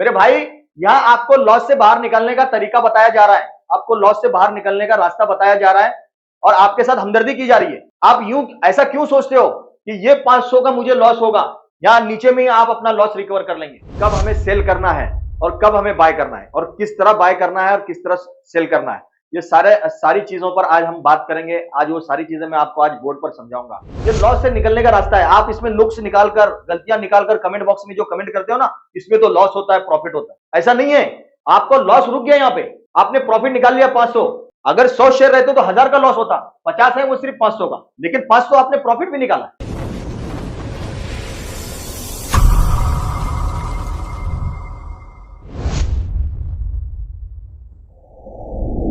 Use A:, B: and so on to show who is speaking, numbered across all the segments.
A: मेरे भाई, यहाँ आपको लॉस से बाहर निकलने का तरीका बताया जा रहा है, आपको लॉस से बाहर निकलने का रास्ता बताया जा रहा है और आपके साथ हमदर्दी की जा रही है। आप यूं ऐसा क्यों सोचते हो कि ये 500 का मुझे लॉस होगा, यहाँ नीचे में ही आप अपना लॉस रिकवर कर लेंगे। कब हमें सेल करना है और कब हमें बाय करना है और किस तरह बाय करना है और किस तरह सेल करना है, ये सारी चीजों पर आज हम बात करेंगे। आज वो सारी चीजें मैं आपको आज बोर्ड पर समझाऊंगा। ये लॉस से निकलने का रास्ता है। आप इसमें नुक्स निकालकर, गलतियां निकालकर कमेंट बॉक्स में जो कमेंट करते हो ना, इसमें तो लॉस होता है, प्रॉफिट होता है, ऐसा नहीं है। आपको लॉस रुक गया, यहाँ पे आपने प्रॉफिट निकाल लिया 500। अगर 100 शेयर रहते तो 1000 का लॉस होता, 50 है वो सिर्फ 500 का, लेकिन 500 आपने प्रॉफिट भी निकाला।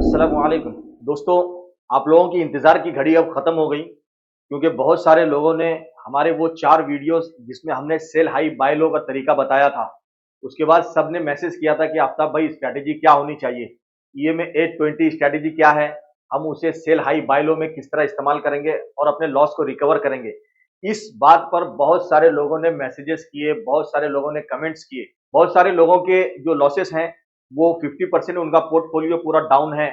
A: अस्सलामुअलैकुम दोस्तों, आप लोगों की इंतजार की घड़ी अब खत्म हो गई, क्योंकि बहुत सारे लोगों ने हमारे वो 4 वीडियोस जिसमें हमने सेल हाई बाय लो का तरीका बताया था, उसके बाद सबने मैसेज किया था कि आफ्ताब भाई स्ट्रैटेजी क्या होनी चाहिए, ईएमए 820 स्ट्रैटेजी क्या है, हम उसे सेल हाई बाय लो में किस तरह इस्तेमाल करेंगे और अपने लॉस को रिकवर करेंगे। इस बात पर बहुत सारे लोगों ने मैसेजेस किए, बहुत सारे लोगों ने कमेंट्स किए। बहुत सारे लोगों के जो लॉसेस हैं वो 50% उनका पोर्टफोलियो पूरा डाउन है।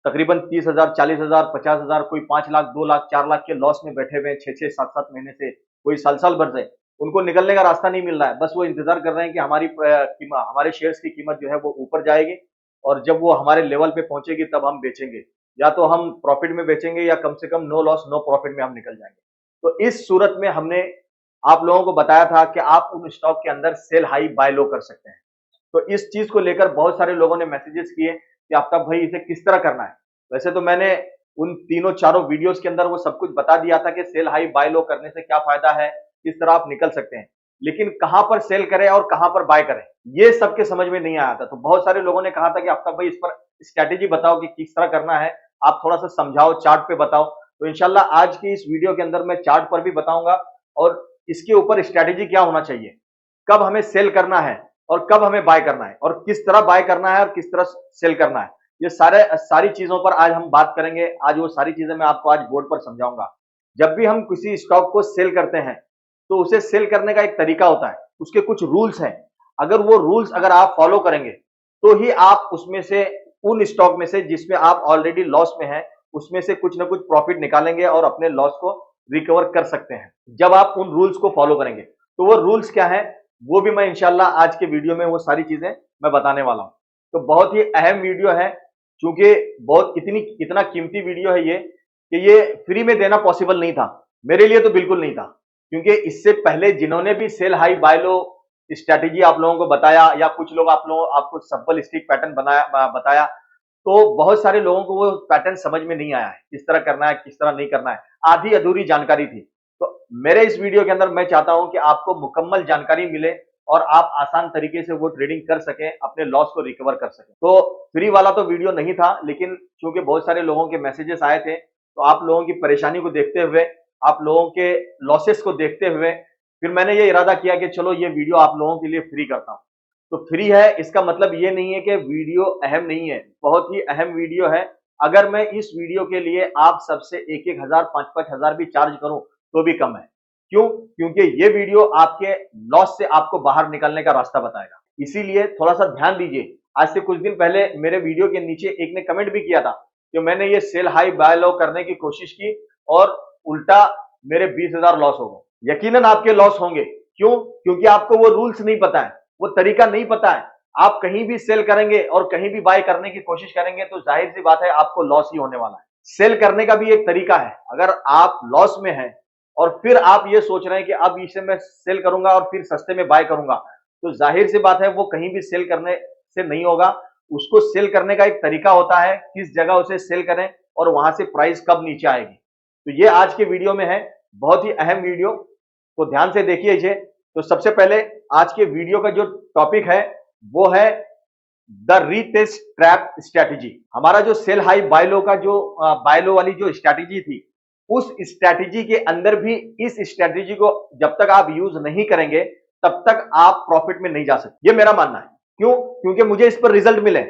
A: तकरीबन 30,000, 40,000, 50,000, कोई 5 लाख, 2 लाख, 4 लाख के लॉस में बैठे हुए हैं 6-6, 7-7 महीने से, कोई साल-साल भर से। उनको निकलने का रास्ता नहीं मिल रहा है। बस वो इंतजार कर रहे हैं कि हमारे शेयर्स की कीमत जो है वो ऊपर जाएगी और जब वो हमारे लेवल पे पहुंचेगी तब हम बेचेंगे, या तो हम प्रॉफिट में बेचेंगे या कम से कम नो लॉस नो प्रॉफिट में हम निकल जाएंगे। तो इस सूरत में हमने आप लोगों को बताया था कि आप उन स्टॉक के अंदर सेल हाई बाय लो कर सकते हैं। तो इस चीज को लेकर बहुत सारे लोगों ने मैसेजेस किए कि आफ्ताब भाई इसे किस तरह करना है। वैसे तो मैंने उन तीनों चारों वीडियोस के अंदर वो सब कुछ बता दिया था कि सेल हाई बाय लो करने से क्या फायदा है, किस तरह आप निकल सकते हैं, लेकिन कहां पर सेल करें और कहां पर बाय करें ये सबके समझ में नहीं आया था। तो बहुत सारे लोगों ने कहा था कि आफ्ताब भाई इस पर स्ट्रैटेजी बताओ कि किस तरह करना है, आप थोड़ा सा समझाओ, चार्ट पे बताओ। तो इंशाल्लाह आज की इस वीडियो के अंदर मैं चार्ट पर भी बताऊंगा और इसके ऊपर स्ट्रैटेजी क्या होना चाहिए, कब हमें सेल करना है और कब हमें बाय करना है और किस तरह बाय करना है और किस तरह सेल करना है, ये सारी चीजों पर आज हम बात करेंगे। आज वो सारी चीजें मैं आपको आज बोर्ड पर समझाऊंगा। जब भी हम किसी स्टॉक को सेल करते हैं तो उसे सेल करने का एक तरीका होता है, उसके कुछ रूल्स हैं। अगर वो रूल्स अगर आप फॉलो करेंगे तो ही आप उसमें से, उन स्टॉक में से जिसमें आप ऑलरेडी लॉस में हैं, उसमें से कुछ ना कुछ प्रॉफिट निकालेंगे और अपने लॉस को रिकवर कर सकते हैं, जब आप उन रूल्स को फॉलो करेंगे। तो वो रूल्स क्या है वो भी मैं इंशाल्लाह आज के वीडियो में वो सारी चीजें मैं बताने वाला हूं। तो बहुत ही अहम वीडियो है, क्योंकि बहुत इतना कीमती वीडियो है ये कि ये फ्री में देना पॉसिबल नहीं था, मेरे लिए तो बिल्कुल नहीं था। क्योंकि इससे पहले जिन्होंने भी सेल हाई बाय लो स्ट्रैटेजी आप लोगों को बताया, या कुछ लोग आपको सब्बल स्टिक पैटर्न बताया, तो बहुत सारे लोगों को वो पैटर्न समझ में नहीं आया है, किस तरह करना है किस तरह नहीं करना है, आधी अधूरी जानकारी थी। तो मेरे इस वीडियो के अंदर मैं चाहता हूं कि आपको मुकम्मल जानकारी मिले और आप आसान तरीके से वो ट्रेडिंग कर सकें, अपने लॉस को रिकवर कर सकें। तो फ्री वाला तो वीडियो नहीं था, लेकिन क्योंकि बहुत सारे लोगों के मैसेजेस आए थे, तो आप लोगों की परेशानी को देखते हुए, आप लोगों के लॉसेस को देखते हुए, फिर मैंने ये इरादा किया कि चलो ये वीडियो आप लोगों के लिए फ्री करता हूं। तो फ्री है इसका मतलब ये नहीं है कि वीडियो अहम नहीं है, बहुत ही अहम वीडियो है। अगर मैं इस वीडियो के लिए आप सबसे 1-1 हजार, 5-5 हजार भी चार्ज करूं तो भी कम है। क्यों? क्योंकि ये वीडियो आपके लॉस से आपको बाहर निकलने का रास्ता बताएगा। इसीलिए थोड़ा सा ध्यान दीजिए। आज से कुछ दिन पहले मेरे वीडियो के नीचे एक ने कमेंट भी किया था कि मैंने ये सेल हाई बाय लो करने की कोशिश की और उल्टा मेरे 20,000 लॉस हो गए। यकीनन आपके लॉस होंगे। क्यों? क्योंकि आपको वो रूल्स नहीं पता है, वो तरीका नहीं पता है। आप कहीं भी सेल करेंगे और कहीं भी बाय करने की कोशिश करेंगे तो जाहिर सी बात है आपको लॉस ही होने वाला है। सेल करने का भी एक तरीका है। अगर आप लॉस में हैं और फिर आप ये सोच रहे हैं कि अब इसे मैं सेल करूंगा और फिर सस्ते में बाय करूंगा, तो जाहिर सी बात है वो कहीं भी सेल करने से नहीं होगा। उसको सेल करने का एक तरीका होता है, किस जगह उसे सेल करें और वहां से प्राइस कब नीचे आएगी। तो ये आज के वीडियो में है, बहुत ही अहम वीडियो, तो ध्यान से देखिए इसे। तो सबसे पहले आज के वीडियो का जो टॉपिक है वो है द रीटेस्ट ट्रैप स्ट्रैटेजी। हमारा जो सेल हाई बाय लो का जो बाय लो वाली जो स्ट्रैटेजी थी, उस स्ट्रैटेजी के अंदर भी इस स्ट्रैटेजी को जब तक आप यूज नहीं करेंगे तब तक आप प्रॉफिट में नहीं जा सकते, ये मेरा मानना है। क्यों? क्योंकि मुझे इस पर रिजल्ट मिले,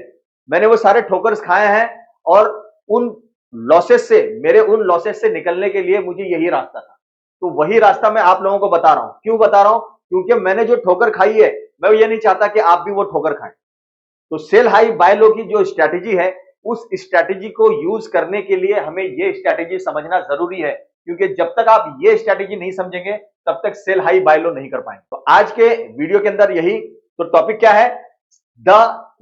A: मैंने वो सारे ठोकर्स खाए हैं और उन लॉसेस से, मेरे उन लॉसेस से निकलने के लिए मुझे यही रास्ता था। तो वही रास्ता मैं आप लोगों को बता रहा हूं। क्यों बता रहा हूं? क्योंकि मैंने जो ठोकर खाई है मैं ये नहीं चाहता कि आप भी वो ठोकर खाएं। तो सेल हाई बाय लो की जो स्ट्रैटेजी है, उस स्ट्रैटेजी को यूज करने के लिए हमें ये स्ट्रैटेजी समझना जरूरी है, क्योंकि जब तक आप ये स्ट्रैटेजी नहीं समझेंगे तब तक सेल हाई बाय लो नहीं कर पाएंगे। तो आज के वीडियो के अंदर यही तो टॉपिक क्या है, द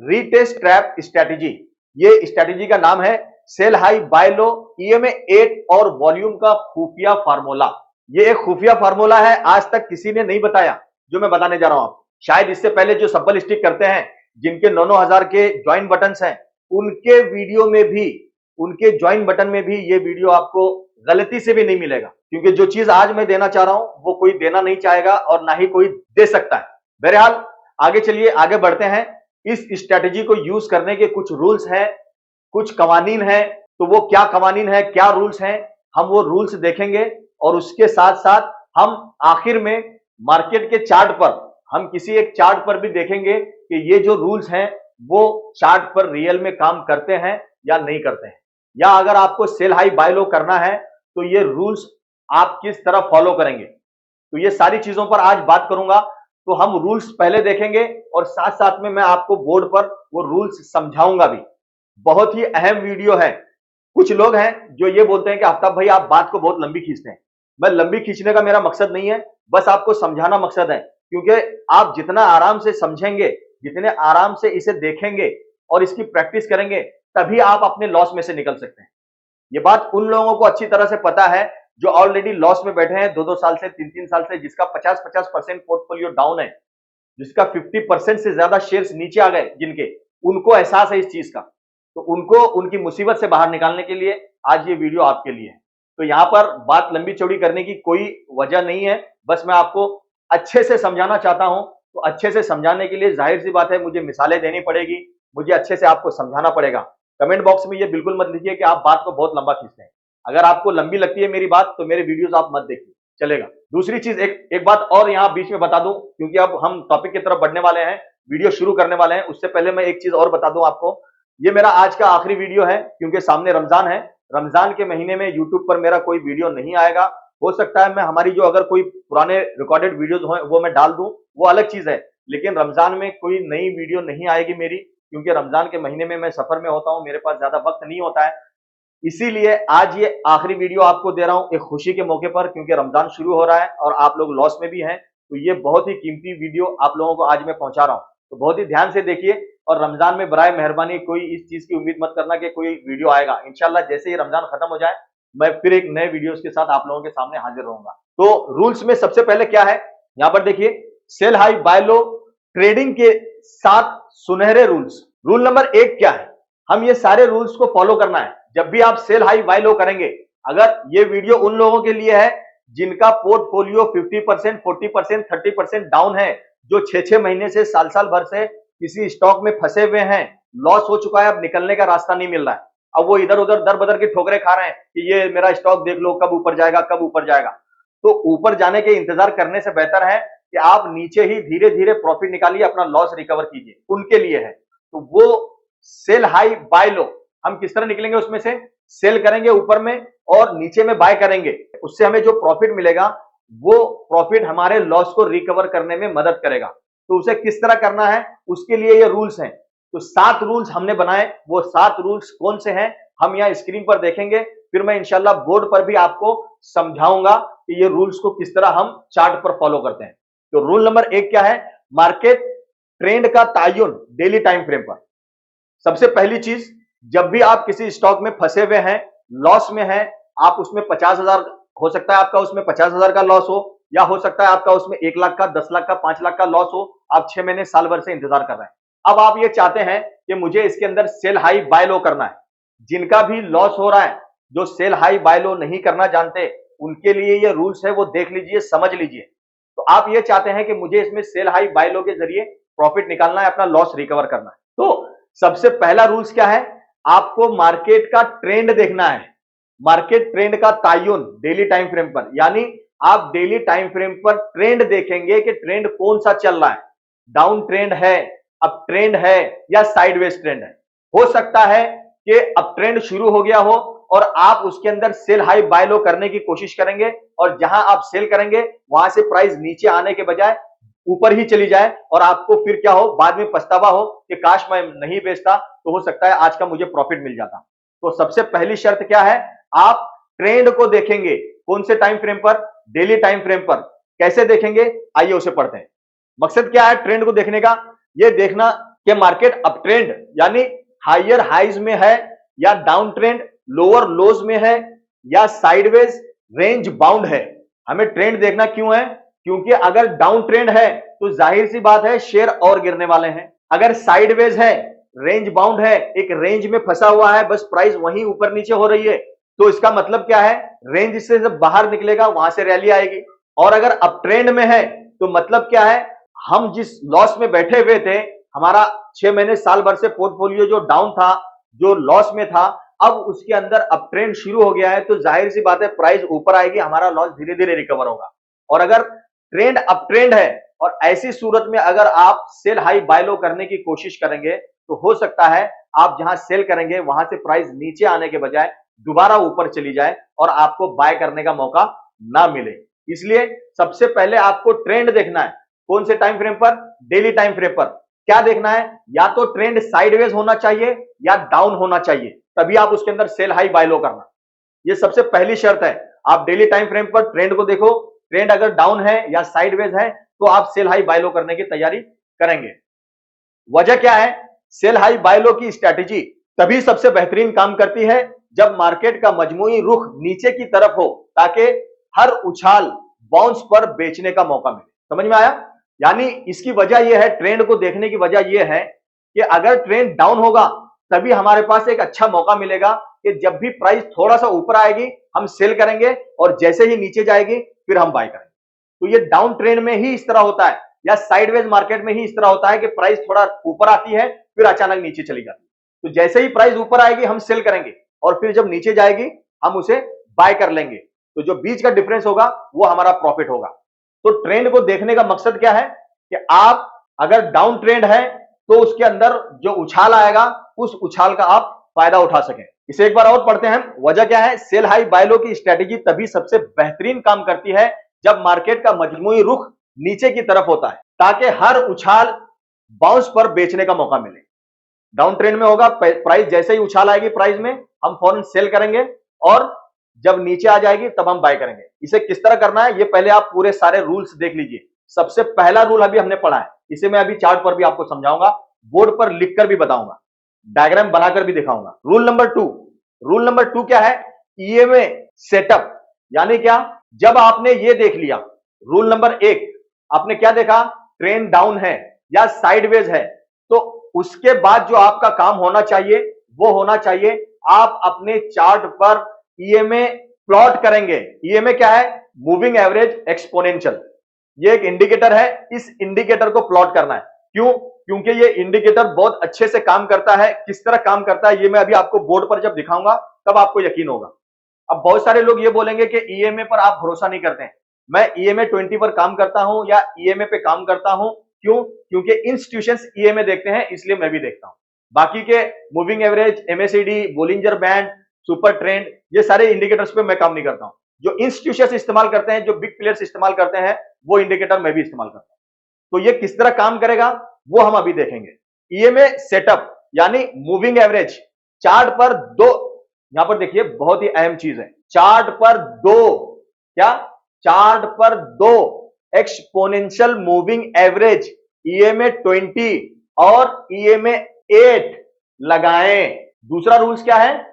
A: रीटेस्ट ट्रैप स्ट्रैटेजी। ये स्ट्रैटेजी का नाम है सेल हाई बाय लो EMA 8 और वॉल्यूम का खुफिया फार्मूला। ये एक खुफिया फार्मूला है, आज तक किसी ने नहीं बताया जो मैं बताने जा रहा हूं आपको। शायद इससे पहले जो सब्बल स्टिक करते हैं, जिनके 9-9 हजार के ज्वाइन बटन्स हैं, उनके वीडियो में भी, उनके ज्वाइन बटन में भी ये वीडियो आपको गलती से भी नहीं मिलेगा, क्योंकि जो चीज आज मैं देना चाह रहा हूं वो कोई देना नहीं चाहेगा और ना ही कोई दे सकता है। बहरहाल आगे चलिए, आगे बढ़ते हैं। इस स्ट्रैटेजी को यूज करने के कुछ रूल्स हैं, कुछ कवानीन है। तो वो क्या कवानीन है, क्या रूल्स हैं, हम वो रूल्स देखेंगे और उसके साथ साथ हम आखिर में मार्केट के चार्ट पर, हम किसी एक चार्ट पर भी देखेंगे कि ये जो रूल्स हैं वो चार्ट पर रियल में काम करते हैं या नहीं करते हैं, या अगर आपको सेल हाई बाय लो करना है तो ये रूल्स आप किस तरह फॉलो करेंगे। तो ये सारी चीजों पर आज बात करूंगा। तो हम रूल्स पहले देखेंगे और साथ साथ में मैं आपको बोर्ड पर वो रूल्स समझाऊंगा भी। बहुत ही अहम वीडियो है। कुछ लोग हैं जो ये बोलते हैं कि आफ्ताब भाई आप बात को बहुत लंबी खींचते हैं। मैं लंबी खींचने का मेरा मकसद नहीं है, बस आपको समझाना मकसद है, क्योंकि आप जितना आराम से समझेंगे, जितने आराम से इसे देखेंगे और इसकी प्रैक्टिस करेंगे, तभी आप अपने लॉस में से निकल सकते हैं। ये बात उन लोगों को अच्छी तरह से पता है जो ऑलरेडी लॉस में बैठे हैं 2-2 साल से, 3-3 साल से, जिसका 50-50% पोर्टफोलियो डाउन है, जिसका 50% से ज्यादा शेयर्स नीचे आ गए, जिनके, उनको एहसास है इस चीज का। तो उनको उनकी मुसीबत से बाहर निकालने के लिए आज ये वीडियो आपके लिए है। तो यहां पर बात लंबी चौड़ी करने की कोई वजह नहीं है, बस मैं आपको अच्छे से समझाना चाहता हूं। तो अच्छे से समझाने के लिए जाहिर सी बात है मुझे मिसालें देनी पड़ेगी, मुझे अच्छे से आपको समझाना पड़ेगा। कमेंट बॉक्स में ये बिल्कुल मत लिखिए कि आप बात को बहुत लंबा खींचते हैं। अगर आपको लंबी लगती है मेरी बात तो मेरे वीडियोस आप मत देखिए, चलेगा। दूसरी चीज, एक बात और यहां बीच में बता दूं, क्योंकि अब हम टॉपिक की तरफ बढ़ने वाले हैं, वीडियो शुरू करने वाले हैं, उससे पहले मैं एक चीज और बता दूं आपको। ये मेरा आज का आखिरी वीडियो है, क्योंकि सामने रमजान है। रमजान के महीने में यूट्यूब पर मेरा कोई वीडियो नहीं आएगा। हो सकता है मैं हमारी जो अगर कोई पुराने रिकॉर्डेड वीडियोस हो वो मैं डाल दूं, वो अलग चीज है, लेकिन रमजान में कोई नई वीडियो नहीं आएगी मेरी, क्योंकि रमजान के महीने में मैं सफर में होता हूं, मेरे पास ज्यादा वक्त नहीं होता है। इसीलिए आज ये आखिरी वीडियो आपको दे रहा हूं एक खुशी के मौके पर, क्योंकि रमजान शुरू हो रहा है और आप लोग लॉस में भी हैं। तो ये बहुत ही कीमती वीडियो आप लोगों को आज मैं पहुंचा रहा हूं, तो बहुत ही ध्यान से देखिए। और रमजान में बराए मेहरबानी कोई इस चीज की उम्मीद मत करना कि कोई वीडियो आएगा। इंशाल्लाह जैसे ही रमजान खत्म हो जाए मैं फिर एक नए वीडियोस के साथ आप लोगों के सामने हाजिर रहूंगा। तो रूल्स में सबसे पहले क्या है, यहां पर देखिए, सेल हाई बाय लो ट्रेडिंग के 7 सुनहरे रूल्स। रूल नंबर 1 क्या है, हम ये सारे रूल्स को फॉलो करना है जब भी आप सेल हाई बाय लो करेंगे। अगर ये वीडियो उन लोगों के लिए है जिनका पोर्टफोलियो 50%, 40%, 30% डाउन है, जो 6-6 महीने से, साल भर से किसी स्टॉक में फंसे हुए हैं, लॉस हो चुका है, अब निकलने का रास्ता नहीं मिल रहा है, अब वो इधर उधर दर बदर की ठोकरें खा रहे हैं कि ये मेरा स्टॉक देख लो कब ऊपर जाएगा, कब ऊपर जाएगा। तो ऊपर जाने के इंतजार करने से बेहतर है कि आप नीचे ही धीरे धीरे प्रॉफिट निकालिए, अपना लॉस रिकवर कीजिए, उनके लिए है। तो वो सेल हाई बाय लो हम किस तरह निकलेंगे, उसमें से सेल करेंगे ऊपर में और नीचे में बाय करेंगे, उससे हमें जो प्रॉफिट मिलेगा वो प्रॉफिट हमारे लॉस को रिकवर करने में मदद करेगा। तो उसे किस तरह करना है, उसके लिए ये रूल्स हैं। तो 7 रूल्स हमने बनाए, वो 7 रूल्स कौन से हैं हम यहाँ स्क्रीन पर देखेंगे, फिर मैं इंशाल्लाह बोर्ड पर भी आपको समझाऊंगा कि ये रूल्स को किस तरह हम चार्ट पर फॉलो करते हैं। तो रूल नंबर 1 क्या है, मार्केट ट्रेंड का तायुन डेली टाइम फ्रेम पर। सबसे पहली चीज, जब भी आप किसी स्टॉक में फंसे हुए हैं, लॉस में हैं, आप उसमें 50,000, हो सकता है आपका उसमें 50,000 का लॉस हो, या हो सकता है आपका उसमें 1 लाख का, 10 लाख का, 5 लाख का लॉस हो, आप 6 महीने, साल भर से इंतजार कर रहे हैं। अब आप ये चाहते हैं कि मुझे इसके अंदर सेल हाई बाय लो करना है। जिनका भी लॉस हो रहा है, जो सेल हाई बाय लो नहीं करना जानते, उनके लिए ये रूल्स है, वो देख लीजिए, समझ लीजिए। तो आप ये चाहते हैं कि मुझे इसमें सेल हाई बाय लो के जरिए प्रॉफिट निकालना है, अपना लॉस रिकवर करना है। तो सबसे पहला रूल्स क्या है, आपको मार्केट का ट्रेंड देखना है, मार्केट ट्रेंड का तायुन डेली टाइम फ्रेम पर। यानी आप डेली टाइम फ्रेम पर ट्रेंड देखेंगे कि ट्रेंड कौन सा चल रहा है, डाउन ट्रेंड है, अप ट्रेंड है, या साइडवेज ट्रेंड है। हो सकता है कि अप ट्रेंड शुरू हो गया हो और आप उसके अंदर सेल हाई बाय लो करने की कोशिश करेंगे, और जहां आप सेल करेंगे वहां से प्राइस नीचे आने के बजाय ऊपर ही चली जाए और आपको फिर क्या हो, बाद में पछतावा हो कि काश मैं नहीं बेचता, तो हो सकता है आज का मुझे प्रॉफिट मिल जाता। तो सबसे पहली शर्त क्या है, आप ट्रेंड को देखेंगे। कौन से टाइम फ्रेम पर? डेली टाइम फ्रेम पर। कैसे देखेंगे, आइए उसे पढ़ते हैं। मकसद क्या है ट्रेंड को देखने का? यह देखना कि मार्केट अप ट्रेंड यानी हायर हाइज में है, या डाउन ट्रेंड लोअर लोज में है, या साइडवेज रेंज बाउंड है। हमें ट्रेंड देखना क्यों है? क्योंकि अगर डाउन ट्रेंड है तो जाहिर सी बात है शेयर और गिरने वाले हैं। अगर साइडवेज है, रेंज बाउंड है, एक रेंज में फंसा हुआ है, बस प्राइस वहीं ऊपर नीचे हो रही है, तो इसका मतलब क्या है, रेंज से जब बाहर निकलेगा वहां से रैली आएगी। और अगर अप ट्रेंड में है तो मतलब क्या है, हम जिस लॉस में बैठे हुए थे, हमारा 6 महीने साल भर से पोर्टफोलियो जो डाउन था, जो लॉस में था, अब उसके अंदर अप ट्रेंड शुरू हो गया है, तो जाहिर सी बात है प्राइस ऊपर आएगी, हमारा लॉस धीरे धीरे रिकवर होगा। और अगर ट्रेंड अप ट्रेंड है और ऐसी सूरत में अगर आप सेल हाई बाय लो करने की कोशिश करेंगे, तो हो सकता है आप जहां सेल करेंगे वहां से प्राइस नीचे आने के बजाय दोबारा ऊपर चली जाए और आपको बाय करने का मौका ना मिले। इसलिए सबसे पहले आपको ट्रेंड देखना है। कौन से टाइम फ्रेम पर? डेली टाइम फ्रेम पर। क्या देखना है? या तो ट्रेंड साइडवेज होना चाहिए या डाउन होना चाहिए, तभी आप उसके अंदर सेल हाई बाय लो करना। ये सबसे पहली शर्त है। आप डेली टाइम फ्रेम पर ट्रेंड को देखो, ट्रेंड अगर डाउन है या साइडवेज है तो आप सेल हाई बाय लो करने की तैयारी करेंगे। वजह क्या है? सेल हाई बाय लो की स्ट्रैटेजी तभी सबसे बेहतरीन काम करती है जब मार्केट का मजमूई रुख नीचे की तरफ हो, ताकि हर उछाल बाउंस पर बेचने का मौका मिले। समझ में आया? यानी इसकी वजह यह है, ट्रेंड को देखने की वजह यह है कि अगर ट्रेंड डाउन होगा तभी हमारे पास एक अच्छा मौका मिलेगा कि जब भी प्राइस थोड़ा सा ऊपर आएगी हम सेल करेंगे और जैसे ही नीचे जाएगी फिर हम बाय करेंगे। तो ये डाउन ट्रेंड में ही इस तरह होता है, या साइडवेज मार्केट में ही इस तरह होता है कि प्राइस थोड़ा ऊपर आती है फिर अचानक नीचे चली जाती है। तो जैसे ही प्राइस ऊपर आएगी हम सेल करेंगे और फिर जब नीचे जाएगी हम उसे बाय कर लेंगे। तो जो बीच का डिफरेंस होगा वो हमारा प्रॉफिट होगा। तो ट्रेंड को देखने का मकसद क्या है कि आप अगर डाउन ट्रेंड है तो उसके अंदर जो उछाल आएगा उस उछाल का आप फायदा उठा सकें। इसे एक बार और पढ़ते हैं। वजह क्या है? सेल हाई बाय लो की स्ट्रेटेजी तभी सबसे बेहतरीन काम करती है जब मार्केट का मजमूई रुख नीचे की तरफ होता है, ताकि हर उछाल बाउंस पर बेचने का मौका मिले। डाउन ट्रेंड में होगा, प्राइस जैसे ही उछाल आएगी प्राइस में हम फौरन सेल करेंगे और जब नीचे आ जाएगी तब हम बाय करेंगे। इसे किस तरह करना है ये पहले आप पूरे सारे रूल्स देख लीजिए। सबसे पहला रूल अभी हमने पढ़ा है, इसे मैं अभी चार्ट पर भी आपको समझाऊंगा, बोर्ड पर लिखकर भी बताऊंगा, डायग्राम बनाकर भी दिखाऊंगा। रूल नंबर टू क्या है? EMA setup. यानी क्या? जब आपने ये देख लिया, रूल नंबर एक, आपने क्या देखा? ट्रेंड डाउन है या साइडवेज है, तो उसके बाद जो आपका काम होना चाहिए वो होना चाहिए आप अपने चार्ट पर ईएमए प्लॉट करेंगे। ईएमए क्या है? Moving average exponential. ये एक इंडिकेटर है, इस इंडिकेटर को प्लॉट करना है। क्यों? क्योंकि ये इंडिकेटर बहुत अच्छे से काम करता है। किस तरह काम करता है ये मैं अभी आपको बोर्ड पर जब दिखाऊंगा तब आपको यकीन होगा। अब बहुत सारे लोग ये बोलेंगे कि ईएमए पर आप भरोसा नहीं करते हैं। मैं ईएमए 20 पर काम करता हूं या ईएमए पे काम करता हूं। क्यों? क्योंकि इंस्टीट्यूशंस ईएमए देखते हैं, इसलिए मैं भी देखता हूं। बाकी के moving average, MACD, Bollinger band, super trend, ये सारे इंडिकेटर्स पे मैं काम नहीं करता हूं। जो इंस्टीट्यूशंस इस्तेमाल करते हैं, जो बिग प्लेयर्स इस्तेमाल करते हैं, वो इंडिकेटर मैं भी इस्तेमाल करता हूं। तो ये किस तरह काम करेगा वो हम अभी देखेंगे। ईएमए सेटअप यानी मूविंग एवरेज, चार्ट पर दो, यहां पर देखिए बहुत ही अहम चीज है, चार्ट पर दो, क्या? चार्ट पर दो एक्सपोनेंशियल मूविंग एवरेज ईएमए 20 और ईएमए 8 लगाएं। दूसरा रूल्स क्या है?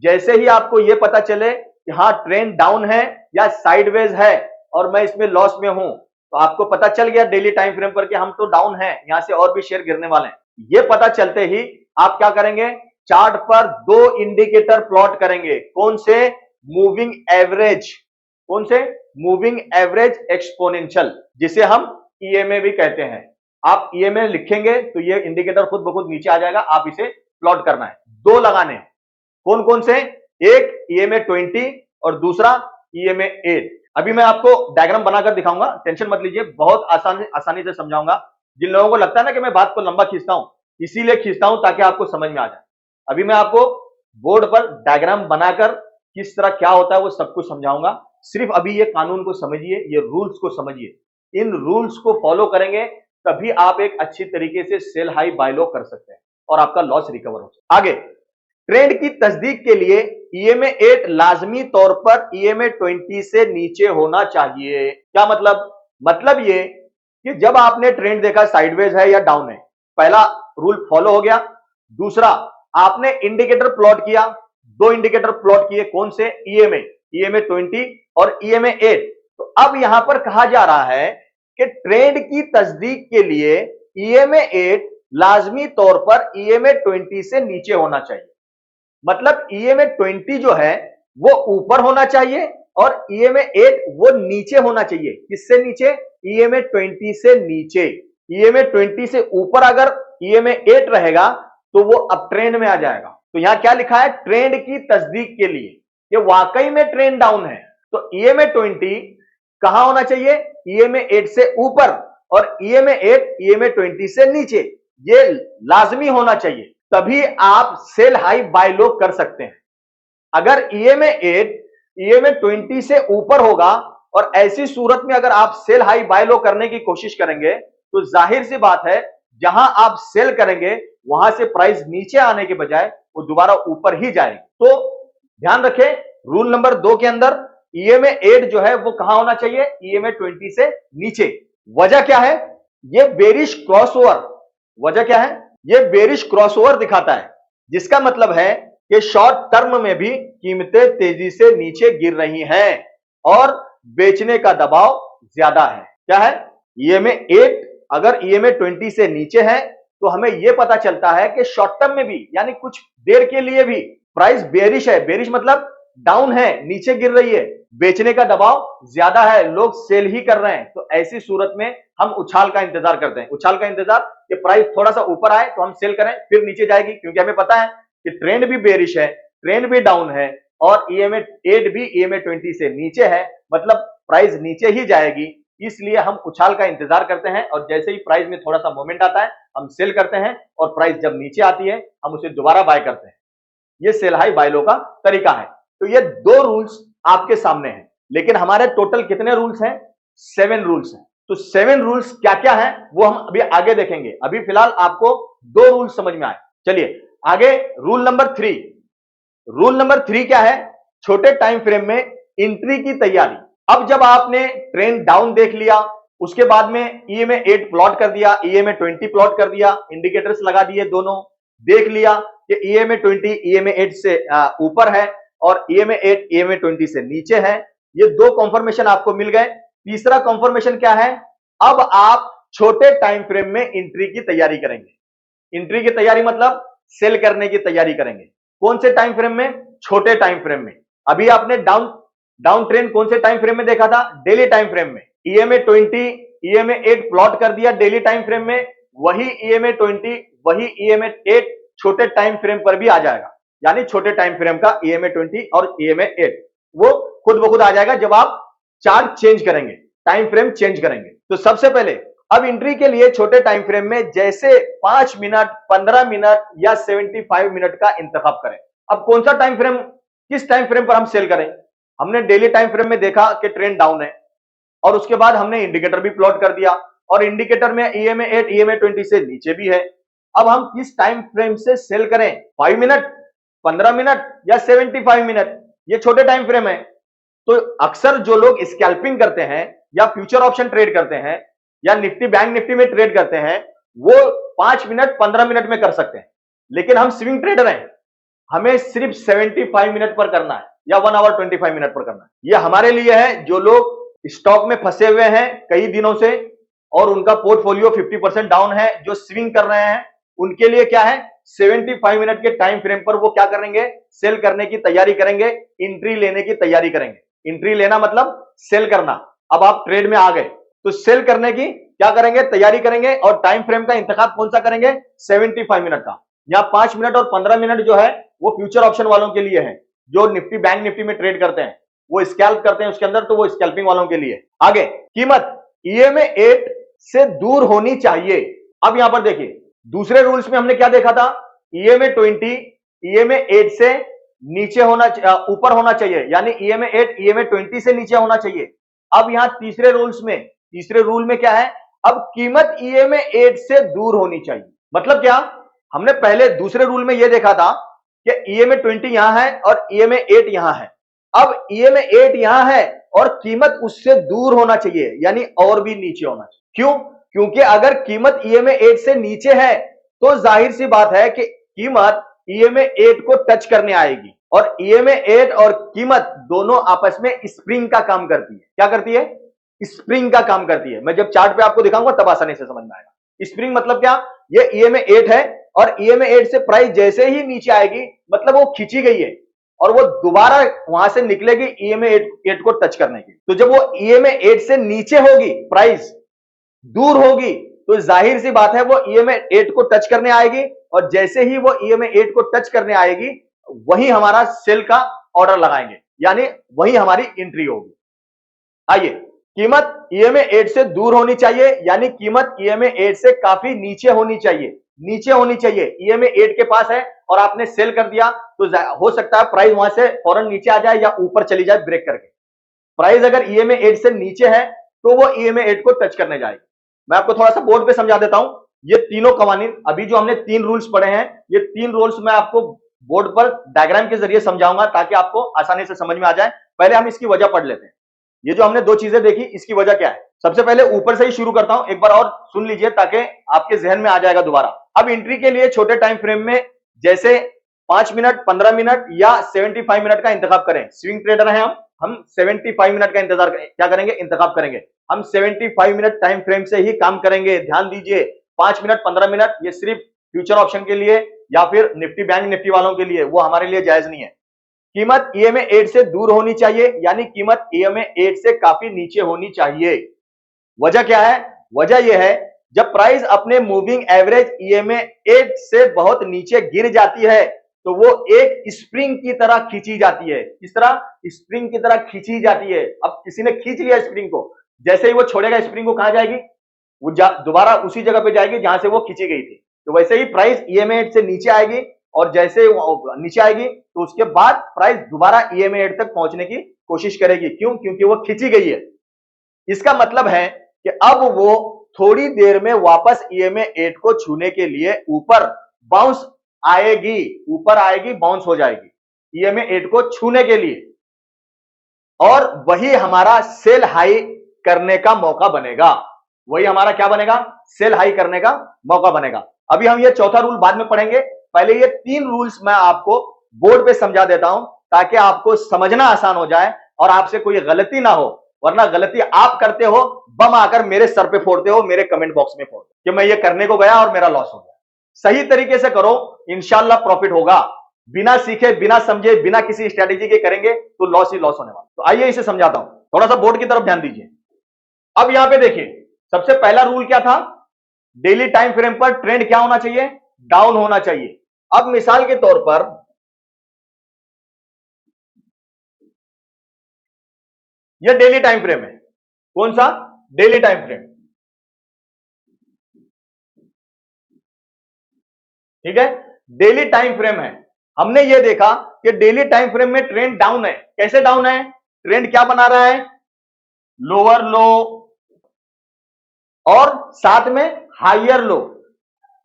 A: जैसे ही आपको यह पता चले कि हाँ ट्रेंड डाउन है या साइडवेज है और मैं इसमें लॉस में हूं, तो आपको पता चल गया डेली टाइम फ्रेम पर कि हम तो डाउन हैं, यहां से और भी शेयर गिरने वाले हैं। ये पता चलते ही आप क्या करेंगे? चार्ट पर दो इंडिकेटर प्लॉट करेंगे। कौन से? Moving average. कौन से? मूविंग एवरेज एक्सपोनेंशियल, जिसे हम ईएमए भी कहते हैं। आप ईएमए लिखेंगे तो ये इंडिकेटर खुद ब खुद नीचे आ जाएगा, आप इसे प्लॉट करना है। दो लगाने। कौन कौन से? एक ईएमए 20 और दूसरा ईएमए 8। अभी मैं आपको डायग्राम बनाकर दिखाऊंगा, टेंशन मत लीजिए, बहुत आसानी से समझाऊंगा। जिन लोगों को लगता है ना कि मैं बात को लंबा खींचता हूं, इसीलिए खींचता हूं ताकि आपको समझ में आ जाए। अभी मैं आपको बोर्ड पर डायग्राम बनाकर किस तरह क्या होता है वो सब कुछ समझाऊंगा। सिर्फ अभी ये कानून को समझिए, ये रूल्स को समझिए, इन रूल्स को फॉलो करेंगे तभी आप एक अच्छी तरीके से सेल हाई बाय लो कर सकते हैं और आपका लॉस रिकवर हो सकता है। आगे, ट्रेंड की तस्दीक के लिए ईएमए 8 लाजमी तौर पर ईएमए 20 से नीचे होना चाहिए। क्या मतलब? मतलब ये कि जब आपने ट्रेंड देखा साइडवेज है या डाउन है, पहला रूल फॉलो हो गया। दूसरा, आपने इंडिकेटर प्लॉट किया, दो इंडिकेटर प्लॉट किए, कौन से? ईएमए 20 और ईएमए 8। तो अब यहां पर कहा जा रहा है कि ट्रेंड की तस्दीक के लिए ईएमए 8 लाजमी तौर पर ईएमए 20 से नीचे होना चाहिए। मतलब ईएमए 20 जो है वो ऊपर होना चाहिए और ईएमए 8 वो नीचे होना चाहिए। किससे नीचे? ईएमए 20 से नीचे। ईएमए 20 से ऊपर अगर ईएमए 8 रहेगा तो वो अप ट्रेंड में आ जाएगा। तो यहां क्या लिखा है? ट्रेंड की तस्दीक के लिए कि वाकई में ट्रेंड डाउन है तो ईएमए 20 कहां होना चाहिए? ईएमए 8 से ऊपर और ईएमए 8 ईएमए 20 से नीचे। ये लाजमी होना चाहिए, तभी आप सेल हाई बाय लो कर सकते हैं। अगर ईएमए 8 ईएमए 20 से ऊपर होगा और ऐसी सूरत में अगर आप सेल हाई बाय लो करने की कोशिश करेंगे तो जाहिर सी बात है जहां आप सेल करेंगे वहां से प्राइस नीचे आने के बजाय वो दोबारा ऊपर ही जाएगी। तो ध्यान रखें, रूल नंबर 2 के अंदर ईएमए 8 जो है वो कहां होना चाहिए? ईएमए 20 से नीचे। वजह क्या है? ये बेरिश क्रॉसओवर। वजह क्या है? ये बेरिश क्रॉसओवर दिखाता है, जिसका मतलब है कि शॉर्ट टर्म में भी कीमतें तेजी से नीचे गिर रही हैं और बेचने का दबाव ज्यादा है। क्या है? ईएमए 8 अगर ईएमए 20 से नीचे है तो हमें यह पता चलता है कि शॉर्ट टर्म में भी, यानी कुछ देर के लिए भी प्राइस बेरिश है। बेरिश मतलब डाउन है, नीचे गिर रही है, बेचने का दबाव ज्यादा है, लोग सेल ही कर रहे हैं। तो ऐसी सूरत में हम उछाल का इंतजार करते हैं। उछाल का इंतजार कि प्राइस थोड़ा सा ऊपर आए तो हम सेल करें, फिर नीचे जाएगी, क्योंकि हमें पता है कि ट्रेंड भी बेरिश है, ट्रेंड भी डाउन है और ईएमए 8 भी ईएमए 20 से नीचे है, मतलब प्राइस नीचे ही जाएगी। इसलिए हम उछाल का इंतजार करते हैं और जैसे ही प्राइस में थोड़ा सा मोमेंट आता है हम सेल करते हैं और प्राइस जब नीचे आती है हम उसे दोबारा बाय करते हैं। ये सेल हाई बाय लो का तरीका है। तो ये 2 रूल्स आपके सामने हैं, लेकिन हमारे टोटल कितने रूल्स हैं? 7 रूल्स हैं। तो 7 रूल्स क्या क्या हैं वो हम अभी आगे देखेंगे। अभी फिलहाल आपको 2 रूल्स समझ में आए। चलिए आगे, रूल नंबर 3। रूल नंबर 3 क्या है? छोटे टाइम फ्रेम में एंट्री की तैयारी। अब जब आपने ट्रेंड डाउन देख लिया, उसके बाद में ईएमए 8 प्लॉट कर दिया, ईएमए 20 प्लॉट कर दिया, इंडिकेटर्स लगा दिए, दोनों देख लिया कि ईएमए 20 ईएमए 8 से ऊपर है और ईएमए 8 ईएमए 20 से नीचे है। ये 2 कंफर्मेशन आपको मिल गए। तीसरा कंफर्मेशन क्या है? अब आप छोटे टाइम फ्रेम में एंट्री की तैयारी करेंगे। एंट्री की तैयारी मतलब सेल करने की तैयारी करेंगे। कौन से टाइम फ्रेम में? छोटे टाइम फ्रेम में। अभी आपने डाउन ट्रेंड कौन से टाइम फ्रेम में देखा था? डेली टाइम फ्रेम में। ईएमए 20 ईएमए 8 प्लॉट कर दिया डेली टाइम फ्रेम में, वही ईएमए 20 वही ईएमए 8 छोटे टाइम फ्रेम पर भी आ जाएगा। यानी छोटे टाइम फ्रेम का ईएमए 20 और ईएमए 8 वो खुद ब खुद आ जाएगा जब आप चार्ट चेंज करेंगे, टाइम फ्रेम चेंज करेंगे। तो सबसे पहले अब एंट्री के लिए छोटे टाइम फ्रेम में जैसे 5 मिनट, 15 मिनट या 75 मिनट का इंतखाब करें। अब कौन सा टाइम फ्रेम, किस टाइम फ्रेम पर हम सेल करें? हमने डेली टाइम फ्रेम में देखा कि ट्रेंड डाउन है और उसके बाद हमने इंडिकेटर भी प्लॉट कर दिया और इंडिकेटर में ईएमए 8 ईएमए 20 से नीचे भी है। अब हम किस टाइम फ्रेम से सेल करें? 5 मिनट, 15 मिनट या 75 मिनट? ये छोटे टाइम फ्रेम है। तो अक्सर जो लोग स्कैल्पिंग करते हैं या फ्यूचर ऑप्शन ट्रेड करते हैं या निफ्टी बैंक निफ्टी में ट्रेड करते हैं, वो 5 मिनट 15 मिनट में कर सकते हैं। लेकिन हम स्विंग ट्रेडर हैं, हमें सिर्फ 75 मिनट पर करना है या 1 आवर 25 मिनट पर करना है। ये हमारे लिए है जो लोग स्टॉक में फंसे हुए हैं कई दिनों से और उनका पोर्टफोलियो 50% डाउन है, जो स्विंग कर रहे हैं, उनके लिए क्या है? 75 मिनट के टाइम फ्रेम पर वो क्या करेंगे? सेल करने की तैयारी करेंगे, एंट्री लेने की तैयारी करेंगे। एंट्री लेना मतलब सेल करना। अब आप ट्रेड में आ गए तो सेल करने की क्या करेंगे? तैयारी करेंगे और टाइम फ्रेम का इंतखाब कौन सा करेंगे? 75 मिनट का। या 5 मिनट और 15 मिनट जो है वो फ्यूचर ऑप्शन वालों के लिए है, जो निफ्टी बैंक निफ्टी में ट्रेड करते हैं, वो स्कैल्प करते हैं उसके अंदर, तो वो स्कैल्पिंग वालों के लिए। आगे, कीमत ईएमए 8 से दूर होनी चाहिए। अब यहां पर देखिए, दूसरे रूल्स में हमने क्या देखा था? ईएमए 20 ईएमए 8 से नीचे होना, ऊपर होना चाहिए, यानी ईएमए 8 ईएमए 20 से नीचे होना चाहिए। अब यहां तीसरे रूल्स में तीसरे रूल में क्या है, अब कीमत ईएमए 8 से दूर होनी चाहिए। मतलब क्या, हमने पहले दूसरे रूल में यह देखा था कि ईएमए 20 यहां है और ईएमए 8 यहां है। अब ईएमए 8 यहां है और कीमत उससे दूर होना चाहिए, यानी और भी नीचे होना चाहिए। क्यों? क्योंकि अगर कीमत ईएमए 8 से नीचे है तो जाहिर सी बात है कि कीमत ईएमए 8 को टच करने आएगी, और ईएमए 8 और कीमत दोनों आपस में स्प्रिंग का काम करती है। क्या करती है? स्प्रिंग का काम करती है। मैं जब चार्ट पे आपको दिखाऊंगा तब आसानी से समझ में आएगा। स्प्रिंग मतलब क्या, ये ईएमए 8 है और ईएमए 8 से प्राइस जैसे ही नीचे आएगी मतलब वो खींची गई है और वो दोबारा वहां से निकलेगी ईएमए 8 को टच करने की। तो जब वो ईएमए 8 से नीचे होगी, प्राइस दूर होगी, तो जाहिर सी बात है वो ईएमए 8 को टच करने आएगी, और जैसे ही वो ईएमए 8 को टच करने आएगी वही हमारा सेल का ऑर्डर लगाएंगे, यानी वही हमारी एंट्री होगी। आइए, कीमत ईएमए 8 से दूर होनी चाहिए, यानी कीमत ईएमए 8 से काफी नीचे होनी चाहिए। नीचे होनी चाहिए, ईएमए 8 के पास है और आपने सेल कर दिया तो हो सकता है प्राइस वहां से फौरन नीचे आ जाए या ऊपर चली जाए ब्रेक करके। प्राइस अगर ईएमए 8 से नीचे है तो वो ईएमए 8 को टच करने जाएगी। मैं आपको थोड़ा सा बोर्ड पे समझा देता हूं। ये तीनों कवानीन, अभी जो हमने 3 रूल्स पढ़े हैं, ये 3 रूल्स मैं आपको बोर्ड पर डायग्राम के जरिए समझाऊंगा ताकि आपको आसानी से समझ में आ जाए। पहले हम इसकी वजह पढ़ लेते हैं। ये जो हमने 2 चीजें देखी, इसकी वजह क्या है? सबसे पहले ऊपर से ही शुरू करता हूं, एक बार और सुन लीजिए ताकि आपके जहन में आ जाएगा दोबारा। अब एंट्री के लिए छोटे टाइम फ्रेम में जैसे 5 मिनट, 15 मिनट या 75 मिनट का इंतखाब करें। स्विंग ट्रेडर हैं हम 75 मिनट का इंतजार क्या करेंगे? इंतखाब करेंगे। हम 75 मिनट टाइम फ्रेम से ही काम करेंगे। ध्यान दीजिए, 5 मिनट, 15 मिनट ये सिर्फ फ्यूचर ऑप्शन के लिए या फिर निफ्टी बैंक निफ्टी वालों के लिए, वो हमारे लिए जायज नहीं है। कीमत ईएमए 8 से दूर होनी चाहिए, यानी कीमत ईएमए 8 से काफी नीचे होनी चाहिए। वजह क्या है? वजह यह है, जब प्राइस अपने मूविंग एवरेज ईएमए 8 से बहुत नीचे गिर जाती है तो वो एक स्प्रिंग की तरह खींची जाती है। किस तरह? स्प्रिंग की तरह खींची जाती है। अब किसी ने खींच लिया स्प्रिंग को, जैसे ही वो छोड़ेगा स्प्रिंग को, कहां जाएगी? वो दोबारा उसी जगह पे जाएगी जहां से वो खींची गई थी। तो वैसे ही प्राइस ईएमए 8 से नीचे आएगी, और जैसे नीचे आएगी तो उसके बाद प्राइस दोबारा ईएमए 8 तक पहुंचने की कोशिश करेगी। क्यों? क्योंकि वो खींची गई है। इसका मतलब है कि अब वो थोड़ी देर में वापस ईएमए 8 को छूने के लिए ऊपर बाउंस आएगी, ऊपर आएगी, बाउंस हो जाएगी ईएमए 8 को छूने के लिए, और वही हमारा सेल हाई करने का मौका बनेगा। वही हमारा क्या बनेगा? सेल हाई करने का मौका बनेगा। अभी हम ये चौथा रूल बाद में पढ़ेंगे, पहले ये 3 रूल्स मैं आपको बोर्ड पे समझा देता हूं ताकि आपको समझना आसान हो जाए और आपसे कोई गलती ना हो, वरना गलती आप करते हो, बम आकर मेरे सर पे फोड़ते हो, मेरे कमेंट बॉक्स में फोड़ते हो कि मैं ये करने को गया और मेरा लॉस हो गया। सही तरीके से करो, इंशाल्लाह प्रॉफिट होगा। बिना सीखे, बिना समझे, बिना किसी स्ट्रेटेजी के करेंगे तो लॉस ही लॉस होने वाला। तो आइए इसे समझाता हूं, थोड़ा सा बोर्ड की तरफ ध्यान दीजिए। अब यहां पे देखिए, सबसे पहला रूल क्या था? डेली टाइम फ्रेम पर ट्रेंड क्या होना चाहिए? डाउन होना चाहिए। अब मिसाल के तौर पर यह डेली टाइम फ्रेम है। कौन सा? Daily time frame. ठीक है, डेली टाइम फ्रेम है। हमने यह देखा कि डेली टाइम फ्रेम में ट्रेंड डाउन है। कैसे डाउन है? ट्रेंड क्या बना रहा है? लोअर लो और साथ में हायर लो।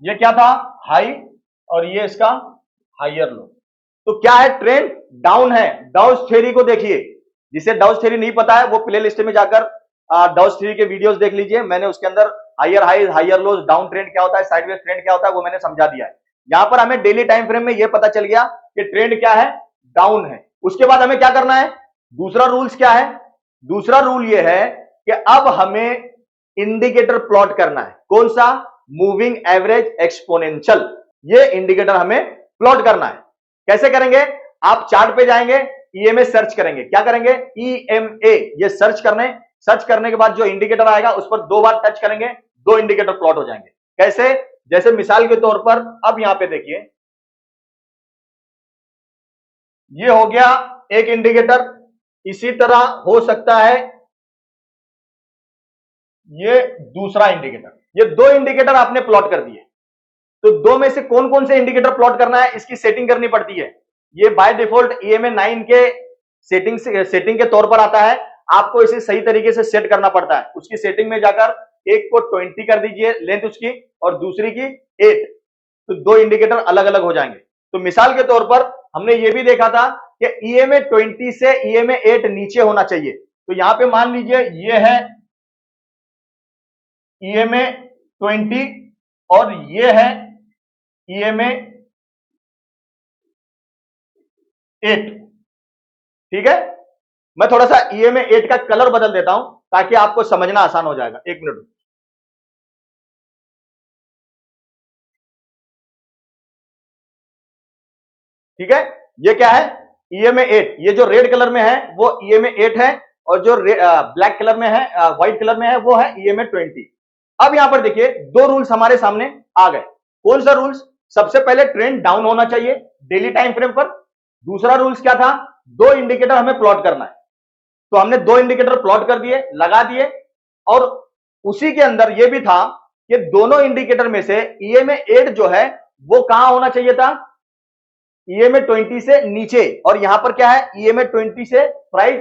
A: ये क्या था? हाई, और ये इसका हायर लो। तो क्या है? ट्रेंड डाउन है। डाउस थ्योरी को देखिए, जिसे डाउस थ्योरी नहीं पता है वो प्ले लिस्ट में जाकर डाउस थ्योरी के वीडियोस देख लीजिए। मैंने उसके अंदर higher high, higher low, down trend क्या होता है, साइडवेज ट्रेंड क्या होता है, वो मैंने समझा दिया है। यहां पर हमें डेली टाइम फ्रेम में यह पता चल गया कि ट्रेंड क्या है? डाउन है। उसके बाद हमें क्या करना है? दूसरा रूल्स क्या है? दूसरा रूल यह है कि अब हमें इंडिकेटर प्लॉट करना है। कौन सा? Moving average exponential. ये इंडिकेटर हमें प्लॉट करना है। कैसे करेंगे? आप चार्ट पे जाएंगे, ईएमए सर्च करेंगे। क्या करेंगे? ईएमए, ये सर्च करने के बाद जो इंडिकेटर आएगा उस पर 2 बार टच करेंगे, 2 इंडिकेटर प्लॉट हो जाएंगे। कैसे? जैसे मिसाल के तौर पर अब यहां पे देखिए, ये हो गया एक इंडिकेटर। इसी तरह हो सकता है ये दूसरा इंडिकेटर। ये 2 इंडिकेटर आपने प्लॉट कर दिए। तो 2 में से कौन कौन से इंडिकेटर प्लॉट करना है, इसकी सेटिंग करनी पड़ती है। ये बाय डिफॉल्ट ईएमए 9 के सेटिंग के तौर पर आता है। आपको इसे सही तरीके से सेट करना पड़ता है। उसकी सेटिंग में जाकर एक को 20 कर दीजिए लेंथ उसकी और दूसरी की 8, तो दो इंडिकेटर अलग अलग हो जाएंगे। तो मिसाल के तौर पर हमने ये भी देखा था कि EMA 20 से EMA 8 नीचे होना चाहिए। तो यहां पे मान लीजिए ये है EMA 20 और ये है EMA 8, ठीक है। मैं थोड़ा सा EMA 8 का कलर बदल देता हूं ताकि आपको समझना आसान हो जाएगा। एक मिनट, ठीक है। ये क्या है? EMA 8। ये जो रेड कलर में है वो EMA 8 है और जो ब्लैक कलर में है, व्हाइट कलर में है, वो है EMA 20। अब यहां पर देखिए दो रूल्स हमारे सामने आ गए। कौन सा रूल्स? सबसे पहले ट्रेंड डाउन होना चाहिए डेली टाइम फ्रेम पर। दूसरा रूल्स क्या था? दो इंडिकेटर हमें प्लॉट करना है। तो हमने दो इंडिकेटर प्लॉट कर दिए, लगा दिए, और उसी के अंदर यह भी था कि दोनों इंडिकेटर में से EMA 8 जो है वो कहां होना चाहिए था? EMA 20 से नीचे। और यहां पर क्या है? EMA 20 से प्राइस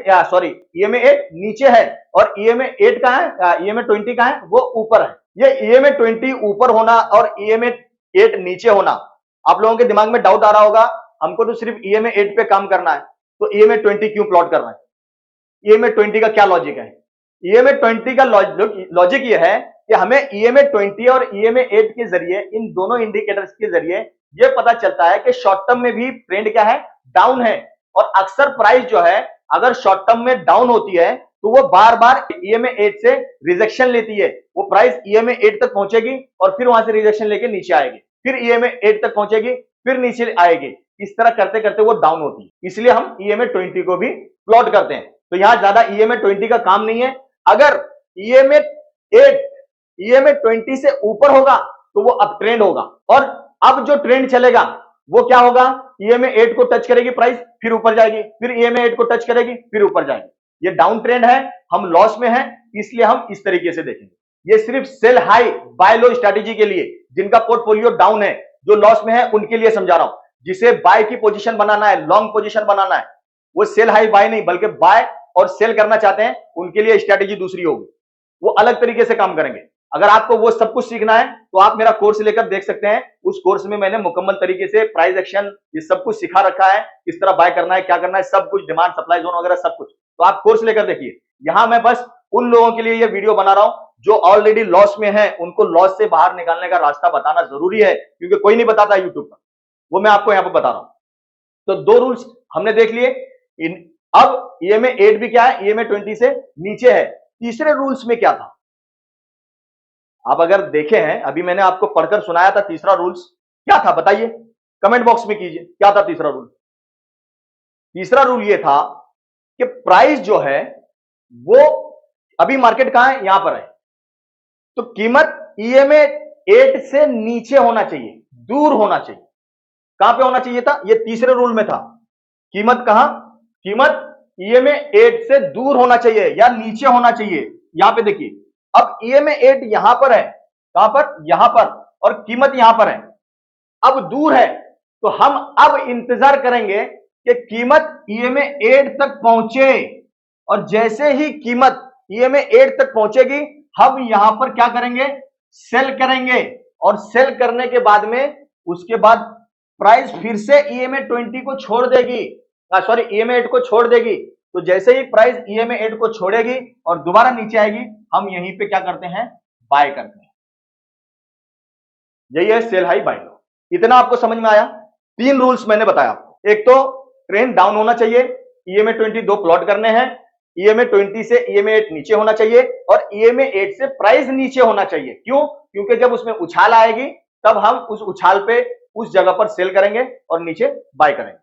A: EMA 8 नीचे है और EMA 8 कहां है? EMA 20 कहां है? वो ऊपर है। ये EMA 20 ऊपर होना और EMA 8 नीचे होना, आप लोगों के दिमाग में डाउट आ रहा होगा, हमको तो सिर्फ EMA 8 पे काम करना है, तो EMA 20 क्यों प्लॉट कर रहे हैं? EMA 20 का क्या लॉजिक है? EMA 20 का लॉजिक ये है कि हमें EMA 20 और EMA 8 के जरिए, इन दोनों इंडिकेटर्स के जरिए ये पता चलता है कि शॉर्ट टर्म में भी ट्रेंड क्या है? डाउन है। और अक्सर प्राइस जो है अगर शॉर्ट टर्म में डाउन होती है तो वो बार बार EMA 8 से रिजेक्शन लेती है। वो प्राइस EMA 8 तक पहुंचेगी और फिर वहां से रिजेक्शन लेके नीचे आएगी, फिर EMA 8 तक पहुंचेगी, फिर नीचे आएगी। इस तरह करते करते वो डाउन होती है। इसलिए हम EMA 20 को भी प्लॉट करते हैं। तो यहां ज्यादा EMA 20 का काम नहीं है। अगर EMA 8 EMA 20 से ऊपर होगा तो वो अप ट्रेंड होगा, और अब जो ट्रेंड चलेगा वो क्या होगा? EMA 8 को टच करेगी प्राइस, फिर ऊपर जाएगी, फिर EMA 8 को टच करेगी, फिर ऊपर जाएगी। ये डाउन ट्रेंड है, हम लॉस में हैं, इसलिए हम इस तरीके से देखेंगे। ये सिर्फ सेल हाई बाय लो स्ट्रेटेजी के लिए, जिनका पोर्टफोलियो डाउन है, जो लॉस में है, उनके लिए समझा रहा हूं। जिसे बाय की पोजीशन बनाना है, लॉन्ग पोजीशन बनाना है, वो सेल हाई बाय नहीं बल्कि बाय और सेल करना चाहते हैं, उनके लिए स्ट्रेटेजी दूसरी होगी, वो अलग तरीके से काम करेंगे। अगर आपको वो सब कुछ सीखना है तो आप मेरा कोर्स लेकर देख सकते हैं। उस कोर्स में मैंने मुकम्मल तरीके से प्राइस एक्शन ये सब कुछ सिखा रखा है, किस तरह बाय करना है, क्या करना है, सब कुछ, डिमांड सप्लाई जोन वगैरह सब कुछ। तो आप कोर्स लेकर देखिए। यहां मैं बस उन लोगों के लिए ये वीडियो बना रहा हूं जो ऑलरेडी लॉस में है, उनको लॉस से बाहर निकालने का रास्ता बताना जरूरी है, क्योंकि कोई नहीं बताता यूट्यूब पर। वो मैं आपको यहां पर बता रहा हूं। तो दो रूल्स हमने देख लिए। अब EMA 8 भी क्या है? EMA 20 से नीचे है। तीसरे रूल्स में क्या था? आप अगर देखे हैं, अभी मैंने आपको पढ़कर सुनाया था, तीसरा रूल्स क्या था बताइए, कमेंट बॉक्स में कीजिए, क्या था तीसरा रूल? तीसरा रूल ये था कि प्राइस जो है वो, अभी मार्केट कहां है? यहां पर है, तो कीमत EMA 8 से नीचे होना चाहिए, दूर होना चाहिए। कहां पे होना चाहिए था? ये तीसरे रूल में था। कीमत कहां? कीमत EMA 8 से दूर होना चाहिए या नीचे होना चाहिए। यहां पे देखिए, अब EMA 8 यहां पर है, कहां पर? यहां पर, और कीमत यहां पर है, अब दूर है। तो हम अब इंतजार करेंगे कि कीमत EMA 8 तक पहुंचे, और जैसे ही कीमत EMA 8 तक पहुंचेगी, हम यहां पर क्या करेंगे? सेल करेंगे, और सेल करने के बाद में उसके बाद प्राइस फिर से EMA 20 को छोड़ देगी, EMA 8 को छोड़ देगी। तो जैसे ही प्राइस EMA 8 को छोड़ेगी और दोबारा नीचे आएगी, हम यहीं पे क्या करते हैं? बाय करते हैं। यही है सेल हाई बाय लो। इतना आपको समझ में आया? तीन रूल्स मैंने बताया आपको। एक तो ट्रेंड डाउन होना चाहिए, EMA 20 दो प्लॉट करने हैं, EMA 20 से EMA 8 नीचे होना चाहिए और EMA 8 से प्राइस नीचे होना चाहिए। क्यों? क्योंकि जब उसमें उछाल आएगी तब हम उस उछाल पे उस जगह पर सेल करेंगे और नीचे बाय करेंगे।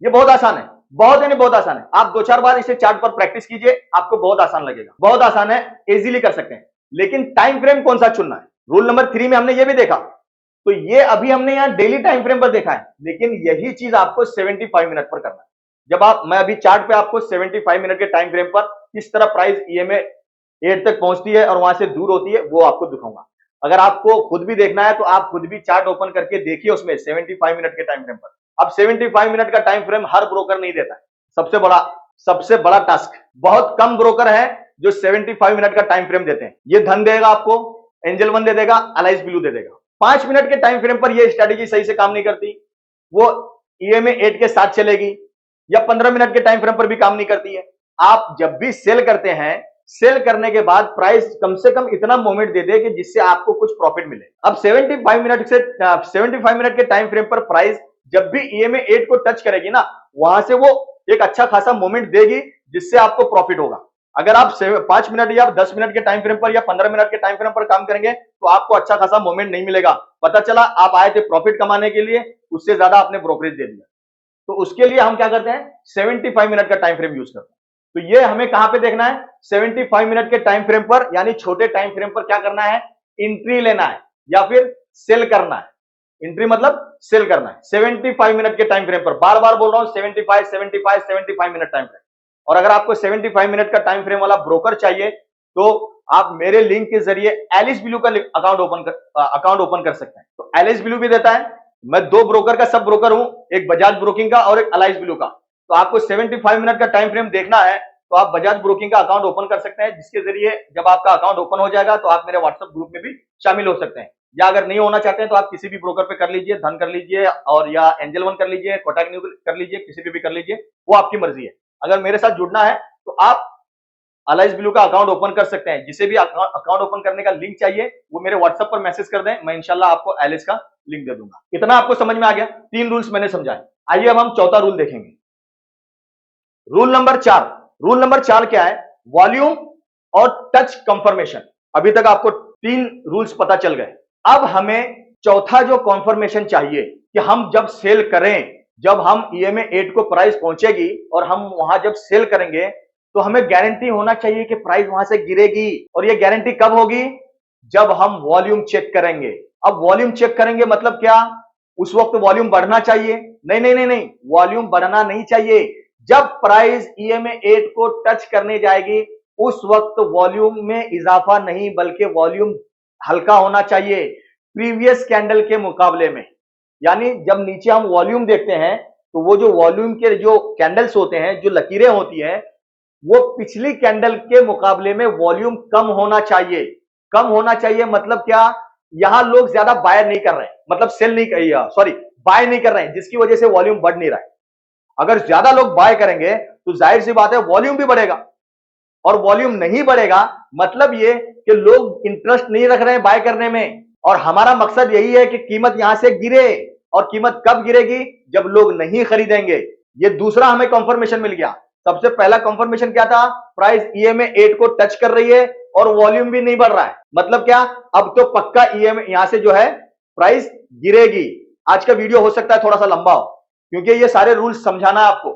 A: ये बहुत आसान है, बहुत यानी बहुत आसान है। आप दो चार बार इसे चार्ट पर प्रैक्टिस कीजिए, आपको बहुत आसान लगेगा। बहुत आसान है, इजीली कर सकते हैं। लेकिन टाइम फ्रेम कौन सा चुनना है? रूल नंबर 3 में हमने ये भी देखा। तो ये अभी हमने यहां डेली टाइम फ्रेम पर देखा है, लेकिन यही चीज आपको 75 मिनट पर करना है। जब मैं अभी चार्ट पे आपको 75 मिनट के टाइम फ्रेम पर किस तरह प्राइस EMA 8 तक पहुंचती है और वहां से दूर होती है, वो आपको दिखाऊंगा। अगर आपको खुद भी देखना है तो आप खुद भी चार्ट ओपन करके देखिए, उसमें 75 मिनट के टाइम फ्रेम पर। अब 75 मिनट का टाइम फ्रेम हर ब्रोकर नहीं देता है। सबसे बड़ा सबसे बड़ा टास्क। बहुत कम ब्रोकर है जो 75 मिनट का टाइम फ्रेम देते हैं। ये धन देगा आपको, एंजल वन दे देगा, अलाइस ब्लू दे देगा। 5 मिनट के टाइम फ्रेम पर ये स्ट्रेटेजी सही से काम नहीं करती, वो ईएमए 8 के साथ चलेगी, या 15 मिनट के टाइम फ्रेम पर भी काम नहीं करती है। आप जब भी सेल करते हैं, सेल करने के बाद प्राइस कम से कम इतना मोमेंट दे दे कि जिससे आपको कुछ प्रॉफिट मिले। अब 75 मिनट के टाइम फ्रेम पर प्राइस जब भी ईएमए 8 को टच करेगी ना, वहां से वो एक अच्छा खासा मोमेंट देगी जिससे आपको प्रॉफिट होगा। अगर आप 5 मिनट या 10 मिनट के टाइम फ्रेम पर या 15 मिनट के टाइम फ्रेम पर काम करेंगे तो आपको अच्छा खासा मोमेंट नहीं मिलेगा। पता चला आप आए थे प्रॉफिट कमाने के लिए, उससे ज्यादा आपने ब्रोकरेज दे दिया। तो उसके लिए हम क्या करते हैं, 75 मिनट का टाइम फ्रेम यूज करते हैं। तो ये हमें कहां पे देखना है, 75 मिनट के टाइम फ्रेम पर, यानी छोटे टाइम फ्रेम पर क्या करना है, एंट्री लेना है या फिर सेल करना है। एंट्री मतलब सेल करना है 75 मिनट के टाइम फ्रेम पर। बार बार बोल रहा हूं 75 मिनट टाइम फ्रेम। और अगर आपको 75 मिनट का टाइम फ्रेम वाला ब्रोकर चाहिए तो आप मेरे लिंक के जरिए एलिस ब्लू का अकाउंट ओपन कर सकते हैं। तो एलिस ब्लू भी देता है। मैं 2 ब्रोकर का सब ब्रोकर हूं, एक बजाज ब्रोकिंग का और एक अलाइस ब्लू का। तो आपको 75 मिनट का टाइम फ्रेम देखना है तो आप बजाज ब्रोकिंग का अकाउंट ओपन कर सकते हैं, जिसके जरिए जब आपका अकाउंट ओपन हो जाएगा तो आप मेरे व्हाट्सएप ग्रुप में भी शामिल हो सकते हैं। या अगर नहीं होना चाहते हैं तो आप किसी भी ब्रोकर पे कर लीजिए, धन कर लीजिए और या एंजल वन कर लीजिए, कोटक न्यू कर लीजिए, किसी पे भी कर लीजिए, वो आपकी मर्जी है। अगर मेरे साथ जुड़ना है तो आप अलाइस ब्लू का अकाउंट ओपन कर सकते हैं। जिसे भी अकाउंट ओपन करने का लिंक चाहिए वो मेरे व्हाट्सएप पर मैसेज कर दें, मैं इंशाल्लाह आपको एलिस का लिंक दे दूंगा। इतना आपको समझ में आ गया? 3 रूल्स मैंने समझाए। आइए अब हम चौथा रूल देखेंगे। Rule number 4। रूल नंबर 4 क्या है, वॉल्यूम और टच कंफर्मेशन। अभी तक आपको 3 रूल्स पता चल गए। अब हमें चौथा जो कंफर्मेशन चाहिए कि हम जब सेल करें, जब हम ईएमए 8 को प्राइस पहुंचेगी और हम वहां जब सेल करेंगे तो हमें गारंटी होना चाहिए कि प्राइस वहां से गिरेगी। और ये गारंटी कब होगी, जब हम वॉल्यूम चेक करेंगे। अब वॉल्यूम चेक करेंगे मतलब क्या, उस वक्त वॉल्यूम बढ़ना चाहिए? नहीं नहीं नहीं नहीं, वॉल्यूम बढ़ना नहीं चाहिए। जब प्राइस ईएमए 8 को टच करने जाएगी उस वक्त वॉल्यूम में इजाफा नहीं बल्कि वॉल्यूम हल्का होना चाहिए प्रीवियस कैंडल के मुकाबले में। यानी जब नीचे हम वॉल्यूम देखते हैं तो वो जो वॉल्यूम के जो कैंडल्स होते हैं, जो लकीरें होती हैं, वो पिछली कैंडल के मुकाबले में वॉल्यूम कम होना चाहिए। कम होना चाहिए मतलब क्या, यहां लोग ज्यादा बाय नहीं कर रहे हैं, मतलब सेल नहीं, सॉरी बाय नहीं कर रहे हैं, जिसकी वजह से वॉल्यूम बढ़ नहीं रहा है। अगर ज्यादा लोग बाय करेंगे तो जाहिर सी बात है वॉल्यूम भी बढ़ेगा। और वॉल्यूम नहीं बढ़ेगा मतलब ये कि लोग इंटरेस्ट नहीं रख रहे हैं बाय करने में। और हमारा मकसद यही है कि कीमत यहां से गिरे। और कीमत कब गिरेगी, जब लोग नहीं खरीदेंगे। ये दूसरा हमें कंफर्मेशन मिल गया। सबसे पहला कंफर्मेशन क्या था, प्राइस ईएमए 8 को टच कर रही है और वॉल्यूम भी नहीं बढ़ रहा है। मतलब क्या, अब तो पक्का ईएमए यहां से जो है प्राइस गिरेगी। आज का वीडियो हो सकता है थोड़ा सा लंबा हो, क्योंकि ये सारे रूल्स समझाना है आपको।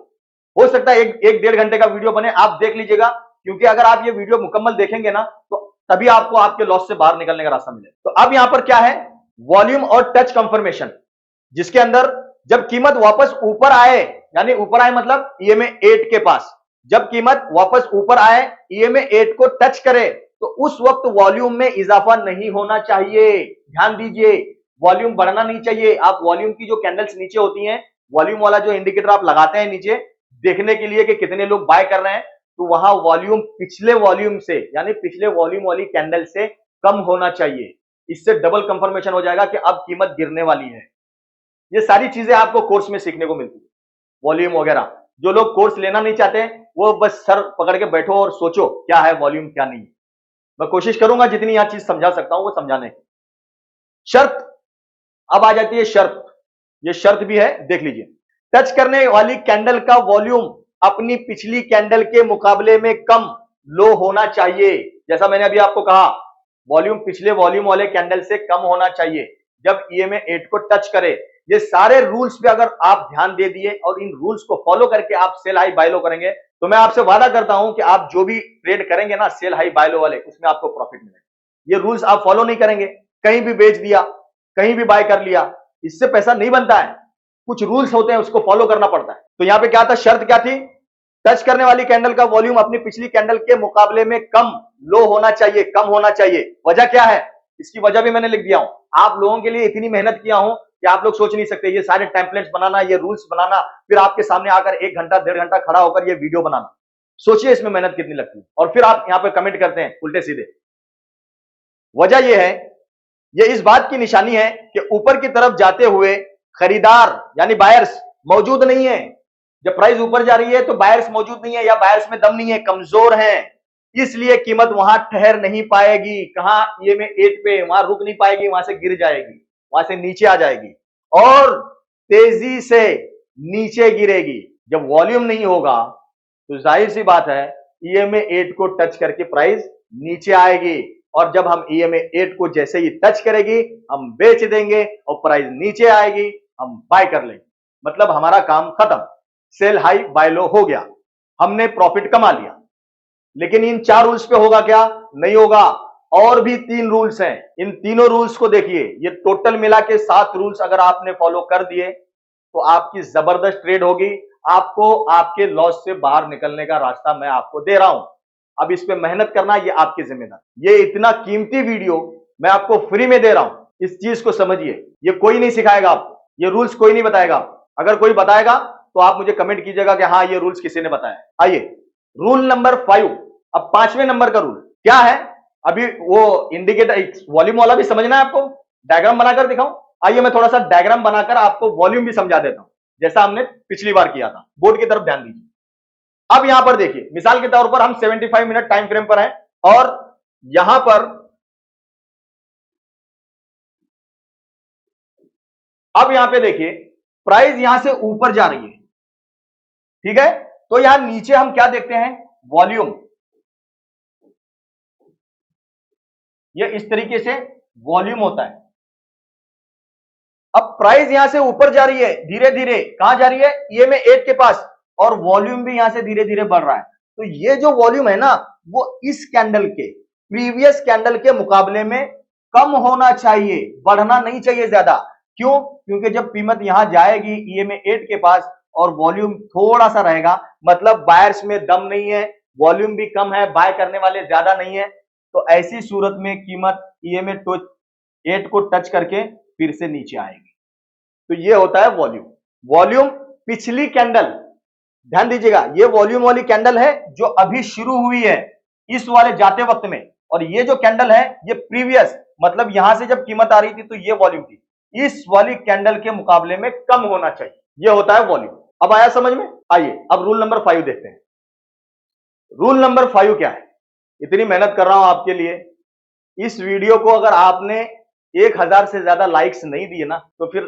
A: हो सकता है एक 1.5 घंटे का वीडियो बने, आप देख लीजिएगा। क्योंकि अगर आप ये वीडियो मुकम्मल देखेंगे ना तो तभी आपको आपके लॉस से बाहर निकलने का रास्ता मिलेगा। तो अब यहां पर क्या है, वॉल्यूम और टच कंफर्मेशन, जिसके अंदर जब कीमत वापस ऊपर आए, यानी ऊपर आए मतलब ईएमए 8 के पास, जब कीमत वापस ऊपर आए, ईएमए 8 को टच करे, तो उस वक्त वॉल्यूम में इजाफा नहीं होना चाहिए। ध्यान दीजिए, वॉल्यूम बढ़ना नहीं चाहिए। आप वॉल्यूम की जो कैंडल्स नीचे होती हैं, वॉल्यूम वाला जो इंडिकेटर आप लगाते हैं नीचे देखने के लिए कि कितने लोग बाय कर रहे हैं, तो वहां वॉल्यूम पिछले वॉल्यूम से, यानी पिछले वॉल्यूम वाली कैंडल से कम होना चाहिए। इससे डबल कंफर्मेशन हो जाएगा कि अब कीमत गिरने वाली है। ये सारी चीजें आपको कोर्स में सीखने को मिलती है, वॉल्यूम वगैरह। जो लोग कोर्स लेना नहीं चाहते वो बस सर पकड़ के बैठो और सोचो क्या है वॉल्यूम क्या नहीं है। मैं कोशिश करूंगा जितनी यहां चीज समझा सकता हूं वो समझाने की। शर्त अब आ जाती है, शर्त। ये शर्त भी है, देख लीजिए। टच करने वाली कैंडल का वॉल्यूम अपनी पिछली कैंडल के मुकाबले में कम लो होना चाहिए। जैसा मैंने अभी आपको कहा, वॉल्यूम पिछले वॉल्यूम वाले कैंडल से कम होना चाहिए जब ईएमए 8 को टच करे। ये सारे रूल्स पे अगर आप ध्यान दे दिए और इन रूल्स को फॉलो करके आप सेल हाई बाय लो करेंगे तो मैं आपसे वादा करता हूं कि आप जो भी ट्रेड करेंगे ना सेल हाई बाय लो वाले, उसमें आपको प्रॉफिट मिलेगा। ये रूल्स आप फॉलो नहीं करेंगे, कहीं भी बेच दिया, कहीं भी बाय कर लिया, इससे पैसा नहीं बनता है। कुछ रूल्स होते हैं, उसको फॉलो करना पड़ता है। तो यहां पे क्या था, शर्त क्या थी, टच करने वाली कैंडल का वॉल्यूम अपनी पिछली कैंडल के मुकाबले में कम लो होना चाहिए, कम होना चाहिए। वजह क्या है, इसकी वजह भी मैंने लिख दिया हूं। आप लोगों के लिए इतनी मेहनत किया हूं कि आप लोग सोच नहीं सकते, ये सारे टेम्पलेट्स बनाना, ये रूल्स बनाना, फिर आपके सामने आकर 1 घंटा 1.5 घंटा खड़ा होकर ये वीडियो बनाना, सोचिए इसमें मेहनत कितनी लगती है। और फिर आप यहां पे कमेंट करते हैं उल्टे सीधे। वजह यह है, ये इस बात की निशानी है कि ऊपर की तरफ जाते हुए खरीदार यानी बायर्स मौजूद नहीं है। जब प्राइस ऊपर जा रही है तो बायर्स मौजूद नहीं है, या बायर्स में दम नहीं है, कमजोर हैं, इसलिए कीमत वहां ठहर नहीं पाएगी। कहां? EMA 8 पे, वहां रुक नहीं पाएगी, वहां से गिर जाएगी, वहां से नीचे आ जाएगी और तेजी से नीचे गिरेगी। जब वॉल्यूम नहीं होगा तो जाहिर सी बात है EMA 8 को टच करके प्राइस नीचे आएगी, और जब हम EMA 8 को जैसे ही टच करेगी हम बेच देंगे और प्राइस नीचे आएगी, हम बाय कर लेंगे। मतलब हमारा काम खत्म, सेल हाई बाय लो हो गया, हमने प्रॉफिट कमा लिया। लेकिन इन 4 रूल्स पे होगा क्या? नहीं होगा। और भी 3 रूल्स हैं, इन तीनों रूल्स को देखिए। ये टोटल मिला के 7 रूल्स अगर आपने फॉलो कर दिए तो आपकी जबरदस्त ट्रेड होगी। आपको आपके लॉस से बाहर निकलने का रास्ता मैं आपको दे रहा हूं। अब इस पे मेहनत करना ये आपकी जिम्मेदारी। ये इतना कीमती वीडियो मैं आपको फ्री में दे रहा हूं, इस चीज को समझिए। ये कोई नहीं सिखाएगा आपको, ये रूल्स कोई नहीं बताएगा। अगर कोई बताएगा तो आप मुझे कमेंट कीजिएगा कि हाँ ये रूल्स किसी ने बताया। आइए रूल नंबर 5, अब 5वें नंबर का रूल क्या है? अभी वो इंडिकेटर वॉल्यूम वाला भी समझना है आपको, डायग्राम बनाकर दिखाऊं? आइए मैं थोड़ा सा डायग्राम बनाकर आपको वॉल्यूम भी समझा देता हूं, जैसा हमने पिछली बार किया था। बोर्ड की तरफ ध्यान दीजिए। अब यहां पर देखिए, मिसाल के तौर पर हम 75 मिनट टाइम फ्रेम पर हैं और यहां पर अब यहां पे देखिए प्राइस यहां से ऊपर जा रही है, ठीक है? तो यहां नीचे हम क्या देखते हैं? वॉल्यूम। ये इस तरीके से वॉल्यूम होता है। अब प्राइस यहां से ऊपर जा रही है धीरे धीरे, कहां जा रही है? EMA 8 के पास, और वॉल्यूम भी यहां से धीरे धीरे बढ़ रहा है। तो ये जो वॉल्यूम है ना, वो इस कैंडल के प्रीवियस कैंडल के मुकाबले में कम होना चाहिए, बढ़ना नहीं चाहिए ज्यादा। क्यों? क्योंकि जब कीमत यहां जाएगी EMA 8 के पास और वॉल्यूम थोड़ा सा रहेगा, मतलब बायर्स में दम नहीं है, वॉल्यूम भी कम है, बाय करने वाले ज्यादा नहीं है, तो ऐसी सूरत में कीमत EMA 8 को टच करके फिर से नीचे आएगी। तो ये होता है वॉल्यूम। वॉल्यूम पिछली कैंडल, ध्यान दीजिएगा, ये वॉल्यूम वाली कैंडल है जो अभी शुरू हुई है इस वाले जाते वक्त में, और ये जो कैंडल है ये प्रीवियस, मतलब यहां से जब कीमत आ रही थी तो ये वॉल्यूम थी, इस वाली कैंडल के मुकाबले में कम होना चाहिए। ये होता है वॉल्यूम। अब आया समझ में? आइए अब रूल नंबर 5 देखते हैं। रूल नंबर 5 क्या है? इतनी मेहनत कर रहा हूं आपके लिए, इस वीडियो को अगर आपने 1000 से ज्यादा लाइक्स नहीं दिए ना तो फिर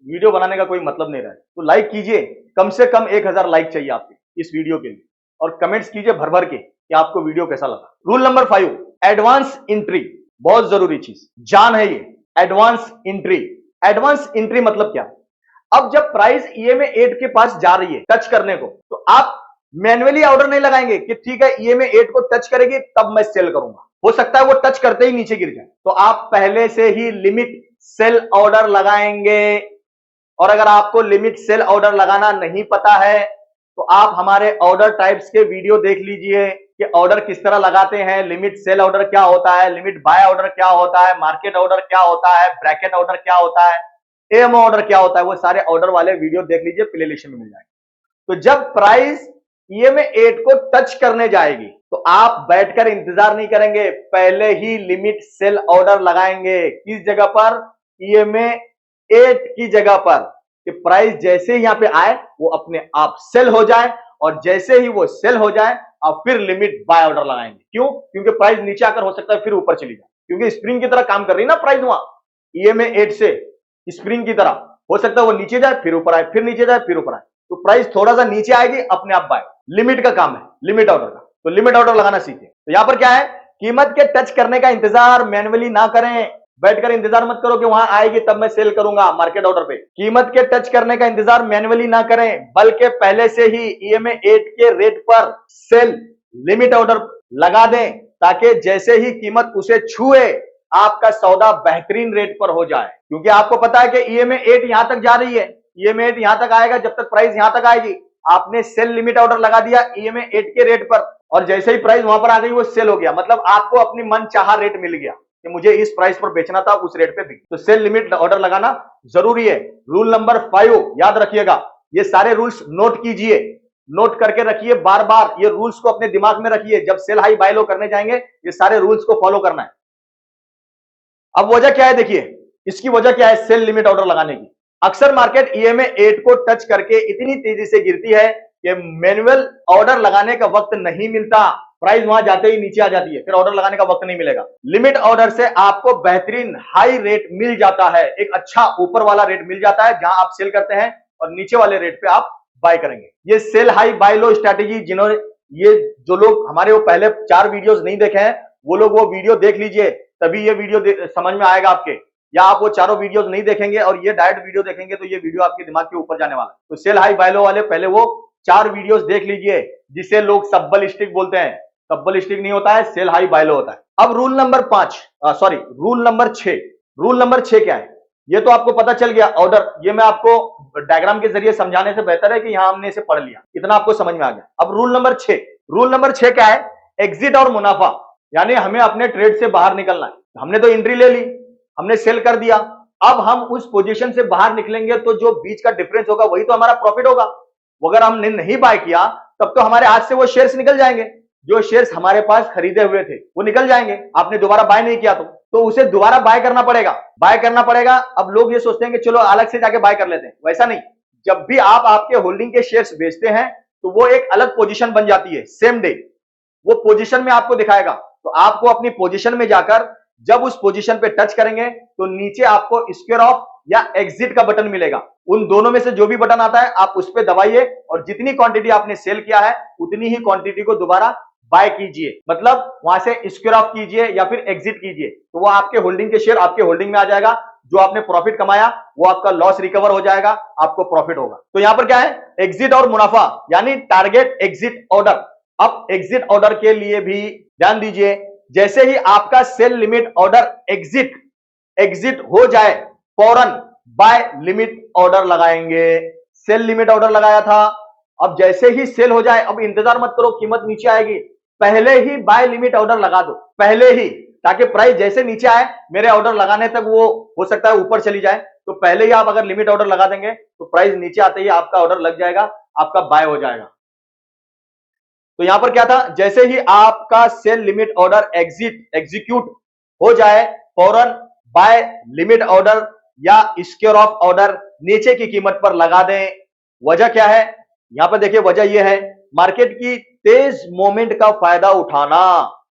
A: वीडियो बनाने का कोई मतलब नहीं रहा है। तो लाइक कीजिए, कम से कम 1000 लाइक चाहिए आपके इस वीडियो के लिए, और कमेंट्स कीजिए भर भर के कि आपको वीडियो कैसा लगा। रूल नंबर 5, एडवांस एंट्री, बहुत जरूरी चीज, जान है ये। एडवांस एंट्री, एडवांस एंट्री मतलब क्या? अब जब प्राइस EMA 8 के पास जा रही है टच करने को, तो आप मैन्युअली ऑर्डर नहीं लगाएंगे कि ठीक है EMA 8 को टच करेगी तब मैं सेल करूंगा। हो सकता है वो टच करते ही नीचे गिर जाए, तो आप पहले से ही लिमिट सेल ऑर्डर लगाएंगे। और अगर आपको लिमिट सेल ऑर्डर लगाना नहीं पता है तो आप हमारे ऑर्डर टाइप्स के वीडियो देख लीजिए कि ऑर्डर किस तरह लगाते हैं, लिमिट सेल ऑर्डर क्या होता है, लिमिट बाय ऑर्डर क्या होता है, मार्केट ऑर्डर क्या होता है, ब्रैकेट ऑर्डर क्या होता है, AM ऑर्डर क्या होता है। वो सारे ऑर्डर वाले वीडियो देख लीजिए, प्लेलिस्ट में मिल जाएंगे। तो जब प्राइस EMA 8 को टच करने जाएगी तो आप बैठकर इंतजार नहीं करेंगे, पहले ही लिमिट सेल ऑर्डर लगाएंगे। किस जगह पर? EMA 8 की जगह पर, कि प्राइस जैसे ही यहां पे आए वो अपने आप सेल हो जाए, और जैसे ही वो सेल हो जाए आप फिर लिमिट बाय ऑर्डर लगाएंगे। क्यों? क्योंकि प्राइस नीचे आकर हो सकता है फिर ऊपर चली जाए, क्योंकि स्प्रिंग की तरह काम कर रही है ना प्राइस वहां EMA 8 से, स्प्रिंग की तरह। हो सकता है वो नीचे जाए फिर ऊपर आए, फिर नीचे जाए फिर ऊपर आए, तो प्राइस थोड़ा सा नीचे आएगी अपने आप बाय। लिमिट का काम है, लिमिट ऑर्डर का, तो लिमिट ऑर्डर लगाना सीखें। तो यहां पर क्या है? कीमत के टच करने का इंतजार मैन्युअली ना करें, बैठकर इंतजार मत करो कि वहां आएगी तब मैं सेल करूंगा मार्केट ऑर्डर पे। कीमत के टच करने का इंतजार मैन्युअली ना करें, बल्कि पहले से ही EMA 8 के रेट पर सेल लिमिट ऑर्डर लगा दें, ताकि जैसे ही कीमत उसे छुए आपका सौदा बेहतरीन रेट पर हो जाए। क्योंकि आपको पता है कि EMA 8 यहां तक जा रही है, EMA 8 यहां तक आएगा, जब तक प्राइस यहां तक आएगी आपने सेल लिमिट ऑर्डर लगा दिया EMA 8 के रेट पर, और जैसे ही प्राइस वहां पर आ गई वो सेल हो गया, मतलब आपको अपनी मन चाहा रेट मिल गया। कि मुझे इस प्राइस पर बेचना था, उस रेट पे बिक। तो सेल लिमिट ऑर्डर लगाना जरूरी है। रूल नंबर 5 याद रखिएगा, ये सारे रूल्स नोट कीजिए, नोट करके रखिए, बार बार ये रूल्स को अपने दिमाग में रखिए। जब सेल हाई बाय लो करने जाएंगे, ये सारे रूल्स को फॉलो करना है। अब वजह क्या है देखिए, इसकी वजह क्या है सेल लिमिट ऑर्डर लगाने की। अक्सर मार्केट ईएमए 8 को टच करके इतनी तेजी से गिरती है कि मैनुअल ऑर्डर लगाने का वक्त नहीं मिलता, प्राइस वहां जाते ही नीचे आ जाती है, फिर ऑर्डर लगाने का वक्त नहीं मिलेगा। लिमिट ऑर्डर से आपको बेहतरीन हाई रेट मिल जाता है, एक अच्छा ऊपर वाला रेट मिल जाता है जहां आप सेल करते हैं और नीचे वाले रेट पे आप बाय करेंगे। ये सेल हाई बाय लो स्ट्रैटेजी, जिन्होंने ये जो लोग हमारे वो पहले 4 वीडियोस नहीं देखे हैं, वो लोग वो वीडियो देख लीजिए, तभी ये वीडियो समझ में आएगा आपके। या आप वो चारों वीडियोस नहीं देखेंगे और ये डायरेक्ट वीडियो देखेंगे तो ये वीडियो आपके दिमाग के ऊपर जाने वाला है। तो सेल हाई बाय लो वाले पहले वो 4 वीडियोस देख लीजिए, जिसे लोग सब्बल स्टिक बोलते हैं। सब्बल स्टिक नहीं होता है, सेल हाई बाय लो होता है। अब रूल नंबर 6। रूल नंबर 6 क्या है, ये तो आपको पता चल गया ऑर्डर। ये मैं आपको डायग्राम के जरिए समझाने से बेहतर है कि यहां हमने इसे पढ़ लिया, इतना आपको समझ में आ गया। अब रूल नंबर 6, रूल नंबर 6 क्या है, एग्जिट और मुनाफा। यानी हमें अपने ट्रेड से बाहर निकलना है। हमने तो एंट्री ले ली, हमने सेल कर दिया, अब हम उस पोजीशन से बाहर निकलेंगे तो जो बीच का डिफरेंस होगा वही तो हमारा प्रॉफिट होगा। अगर हमने नहीं बाय किया तब तो हमारे हाथ से वो शेयर्स निकल जाएंगे, जो शेयर्स हमारे पास खरीदे हुए थे वो निकल जाएंगे। आपने दोबारा बाय नहीं किया तो उसे दोबारा बाय करना पड़ेगा। अब लोग ये सोचते हैं कि चलो अलग से जाके बाय कर लेते हैं, वैसा नहीं। जब भी आप आपके होल्डिंग के शेयर्स बेचते हैं तो वो एक अलग पोजीशन बन जाती है, सेम डे वो पोजीशन में आपको दिखाएगा। तो आपको अपनी पोजीशन में जाकर जब उस पोजीशन पे टच करेंगे तो नीचे आपको स्क्वायर ऑफ या एग्जिट का बटन मिलेगा। उन दोनों में से जो भी बटन आता है आप उस पे दबाइए और जितनी क्वांटिटी आपने सेल किया है उतनी ही क्वांटिटी को दोबारा बाय कीजिए, मतलब वहां से स्क्वायर ऑफ कीजिए या फिर एग्जिट कीजिए, तो वो आपके होल्डिंग के शेयर आपके होल्डिंग में आ जाएगा। जो आपने प्रॉफिट कमाया वो आपका लॉस रिकवर हो जाएगा, आपको प्रॉफिट होगा। तो यहां पर क्या है, एग्जिट और मुनाफा, यानी टारगेट एग्जिट ऑर्डर। अब एग्जिट ऑर्डर के लिए भी ध्यान दीजिए, जैसे ही आपका सेल लिमिट ऑर्डर एग्जिट हो जाए फौरन बाय लिमिट ऑर्डर लगाएंगे। सेल लिमिट ऑर्डर लगाया था, अब जैसे ही सेल हो जाए, अब इंतजार मत करो कीमत नीचे आएगी, पहले ही बाय लिमिट ऑर्डर लगा दो, पहले ही, ताकि प्राइस जैसे नीचे आए मेरे ऑर्डर लगाने तक वो हो सकता है ऊपर चली जाए। तो पहले ही आप अगर लिमिट ऑर्डर लगा देंगे तो प्राइस नीचे आते ही आपका ऑर्डर लग जाएगा, आपका बाय हो जाएगा। तो यहां पर क्या था, जैसे ही आपका सेल लिमिट ऑर्डर एग्जीक्यूट हो जाए फौरन बाय लिमिट ऑर्डर या स्क्वायर ऑफ ऑर्डर नीचे की कीमत पर लगा दें। वजह क्या है, यहां पर देखिए वजह यह है, मार्केट की तेज मोमेंट का फायदा उठाना।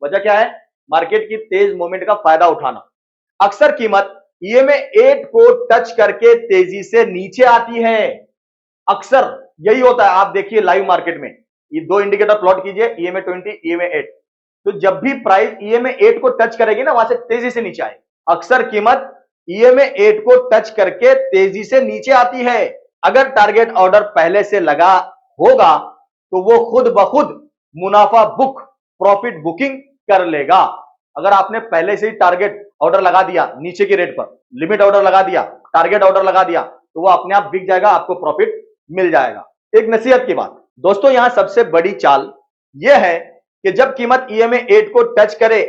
A: वजह क्या है, मार्केट की तेज मोमेंट का फायदा उठाना। अक्सर कीमत ईएमए 8 को टच करके तेजी से नीचे आती है, अक्सर यही होता है। आप देखिए लाइव मार्केट में ये 2 इंडिकेटर प्लॉट कीजिए, ईएमए 20, ईएमए 8। तो जब भी प्राइस ईएमए 8 को टच करेगी ना, वहां से तेजी से नीचे आए। अक्सर कीमत ईएमए 8 को टच करके तेजी से नीचे आती है। अगर टारगेट ऑर्डर पहले से लगा होगा तो वो खुद ब खुद मुनाफा बुक, प्रॉफिट बुकिंग कर लेगा। अगर आपने पहले से ही टारगेट ऑर्डर लगा दिया नीचे की रेट पर, लिमिट ऑर्डर लगा दिया, टारगेट ऑर्डर लगा दिया, तो वो अपने आप बिक जाएगा, आपको प्रॉफिट मिल जाएगा। एक नसीहत की बात दोस्तों, यहां सबसे बड़ी चाल यह है कि जब कीमत ईएमए 8 को टच करे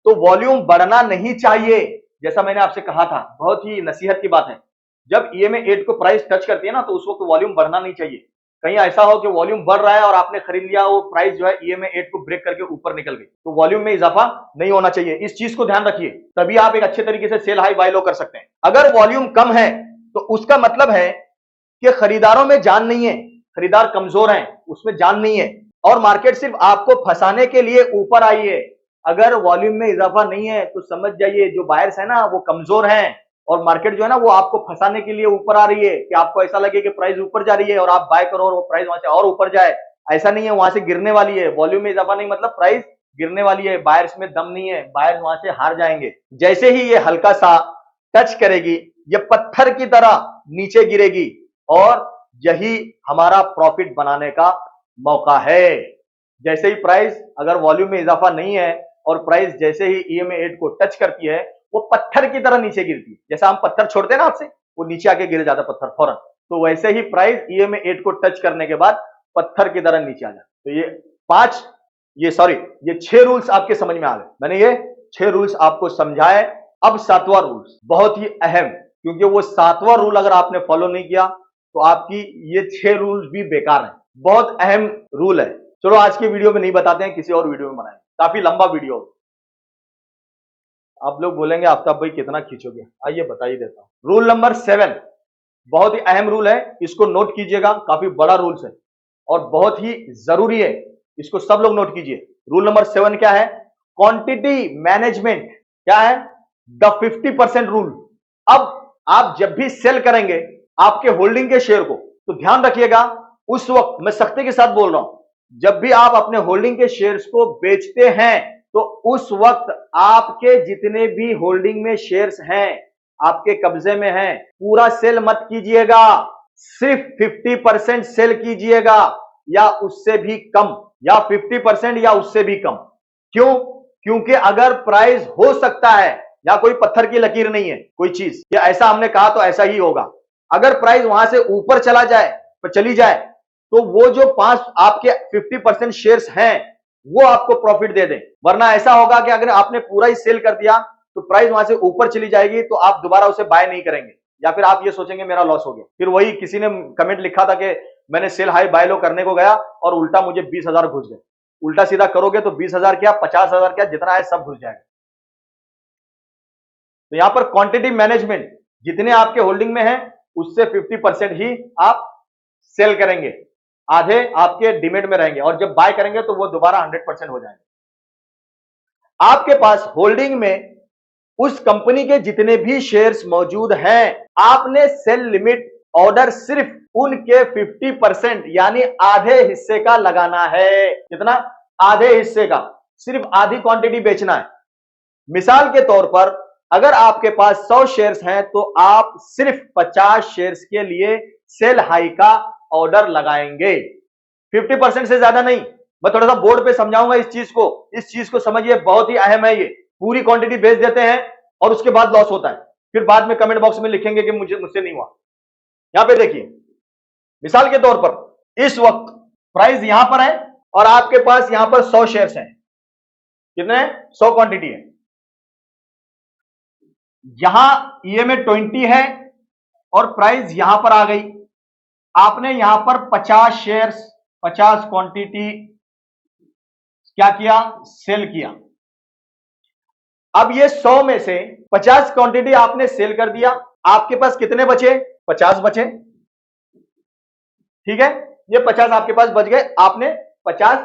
A: तो वॉल्यूम बढ़ना नहीं चाहिए। जैसा मैंने आपसे कहा था, बहुत ही नसीहत की बात है, जब ईएमए 8 को प्राइस टच करती है ना तो उस वक्त वॉल्यूम बढ़ना नहीं चाहिए। कहीं ऐसा हो कि वॉल्यूम बढ़ रहा है और आपने खरीद लिया, वो प्राइस जो है ईएमए 8 को ब्रेक करके ऊपर निकल गई, तो वॉल्यूम में इजाफा नहीं होना चाहिए। इस चीज को ध्यान रखिए, तभी आप एक अच्छे तरीके से सेल हाई बाय लो कर सकते हैं। अगर वॉल्यूम कम है तो उसका मतलब है कि खरीदारों में जान नहीं है, खरीदार कमजोर हैं, उसमें जान नहीं है और मार्केट सिर्फ आपको फंसाने के लिए ऊपर आई है। अगर वॉल्यूम में इजाफा नहीं है तो समझ जाइए जो बायर्स है ना वो कमजोर हैं और मार्केट जो है ना वो आपको फंसाने के लिए ऊपर आ रही है, कि आपको ऐसा लगे कि प्राइस ऊपर जा रही है और आप बाय करो और वो प्राइस वहां से और ऊपर जाए। ऐसा नहीं है, वहां से गिरने वाली है। वॉल्यूम में इजाफा नहीं मतलब प्राइस गिरने वाली है, बायर्स में दम नहीं है, बायर्स वहां से हार जाएंगे। जैसे ही ये हल्का सा टच करेगी, ये पत्थर की तरह नीचे गिरेगी और यही हमारा प्रॉफिट बनाने का मौका है। जैसे ही प्राइस, अगर वॉल्यूम में इजाफा नहीं है और प्राइस जैसे ही ईएमए 8 को टच करती है, वो पत्थर की तरह नीचे गिरती है। जैसा हम पत्थर छोड़ते हैं ना हाथ से, वो नीचे आके गिर जाता पत्थर फौरन, तो वैसे ही प्राइस ईएमए 8 को टच करने के बाद पत्थर की तरह नीचे आ जाता। तो ये 6 रूल्स आपके समझ में आ गए। मैंने ये 6 रूल्स आपको समझाए। अब 7वां रूल बहुत ही अहम, क्योंकि वो 7वां रूल अगर आपने फॉलो नहीं किया तो आपकी ये 6 रूल भी बेकार है। बहुत अहम रूल है। चलो आज की वीडियो में नहीं बताते हैं, किसी और वीडियो में बनाएंगे, काफी लंबा वीडियो। आप लोग बोलेंगे आफ्ताब भाई कितना खींचोगे, आइए बता ही देता हूं। रूल नंबर 7 बहुत ही अहम रूल है, इसको नोट कीजिएगा, काफी बड़ा रूल्स है और बहुत ही जरूरी है, इसको सब लोग नोट कीजिए। रूल नंबर 7 क्या है? Quantity management. क्या है? The 50% rule. अब आप जब भी सेल करेंगे आपके होल्डिंग के शेयर को, तो ध्यान रखिएगा, उस वक्त मैं सख्ती के साथ बोल रहा हूं, जब भी आप अपने होल्डिंग के शेयर्स को बेचते हैं तो उस वक्त आपके जितने भी होल्डिंग में शेयर्स हैं, आपके कब्जे में हैं, पूरा सेल मत कीजिएगा, सिर्फ 50% सेल कीजिएगा या उससे भी कम, या 50% या उससे भी कम। क्यों? क्योंकि अगर प्राइस हो सकता है, या कोई पत्थर की लकीर नहीं है कोई चीज, या ऐसा हमने कहा तो ऐसा ही होगा, अगर प्राइस वहां से ऊपर चली जाए तो वो जो 5 आपके 50% शेयर्स हैं वो आपको प्रॉफिट दे दें। वरना ऐसा होगा कि अगर आपने पूरा ही सेल कर दिया तो प्राइस वहां से ऊपर चली जाएगी तो आप दोबारा उसे बाय नहीं करेंगे, या फिर आप ये सोचेंगे मेरा लॉस हो गया। फिर वही किसी ने कमेंट लिखा था कि मैंने सेल हाई बाय लो करने को गया और उल्टा मुझे 20,000 घुस गए। उल्टा सीधा करोगे तो 20,000 क्या 50,000 क्या जितना है सब घुस जाएगा। तो यहां पर क्वांटिटी मैनेजमेंट, जितने आपके होल्डिंग में है उससे 50% ही आप सेल करेंगे, आधे आपके डिमेट में रहेंगे, और जब बाय करेंगे तो वो दोबारा 100% हो जाएंगे। आपके पास होल्डिंग में उस कंपनी के जितने भी शेयर्स मौजूद हैं, आपने सेल लिमिट ऑर्डर सिर्फ उनके 50% यानी आधे हिस्से का लगाना है। कितना? आधे हिस्से का, सिर्फ आधी क्वांटिटी बेचना है। मिसाल के तौर पर अगर आपके पास 100 शेयर्स हैं तो आप सिर्फ 50 शेयर्स के लिए सेल हाई का ऑर्डर लगाएंगे, 50% से ज्यादा नहीं। मैं थोड़ा सा बोर्ड पे समझाऊंगा इस चीज को समझिए, बहुत ही अहम है ये। पूरी क्वांटिटी बेच देते हैं और उसके बाद लॉस होता है, फिर बाद में कमेंट बॉक्स में लिखेंगे कि मुझसे नहीं हुआ। यहां पे देखिए, मिसाल के तौर पर इस वक्त प्राइस यहां पर है और आपके पास यहां पर 100 शेयर्स हैं। कितने? 100 क्वांटिटी है। यहां ये में 20 है और प्राइस यहां पर आ गई। आपने यहां पर 50 शेयर्स, 50 क्वांटिटी क्या किया? सेल किया। अब ये 100 में से 50 क्वांटिटी आपने सेल कर दिया, आपके पास कितने बचे? 50 बचे। ठीक है, ये 50 आपके पास बच गए, आपने 50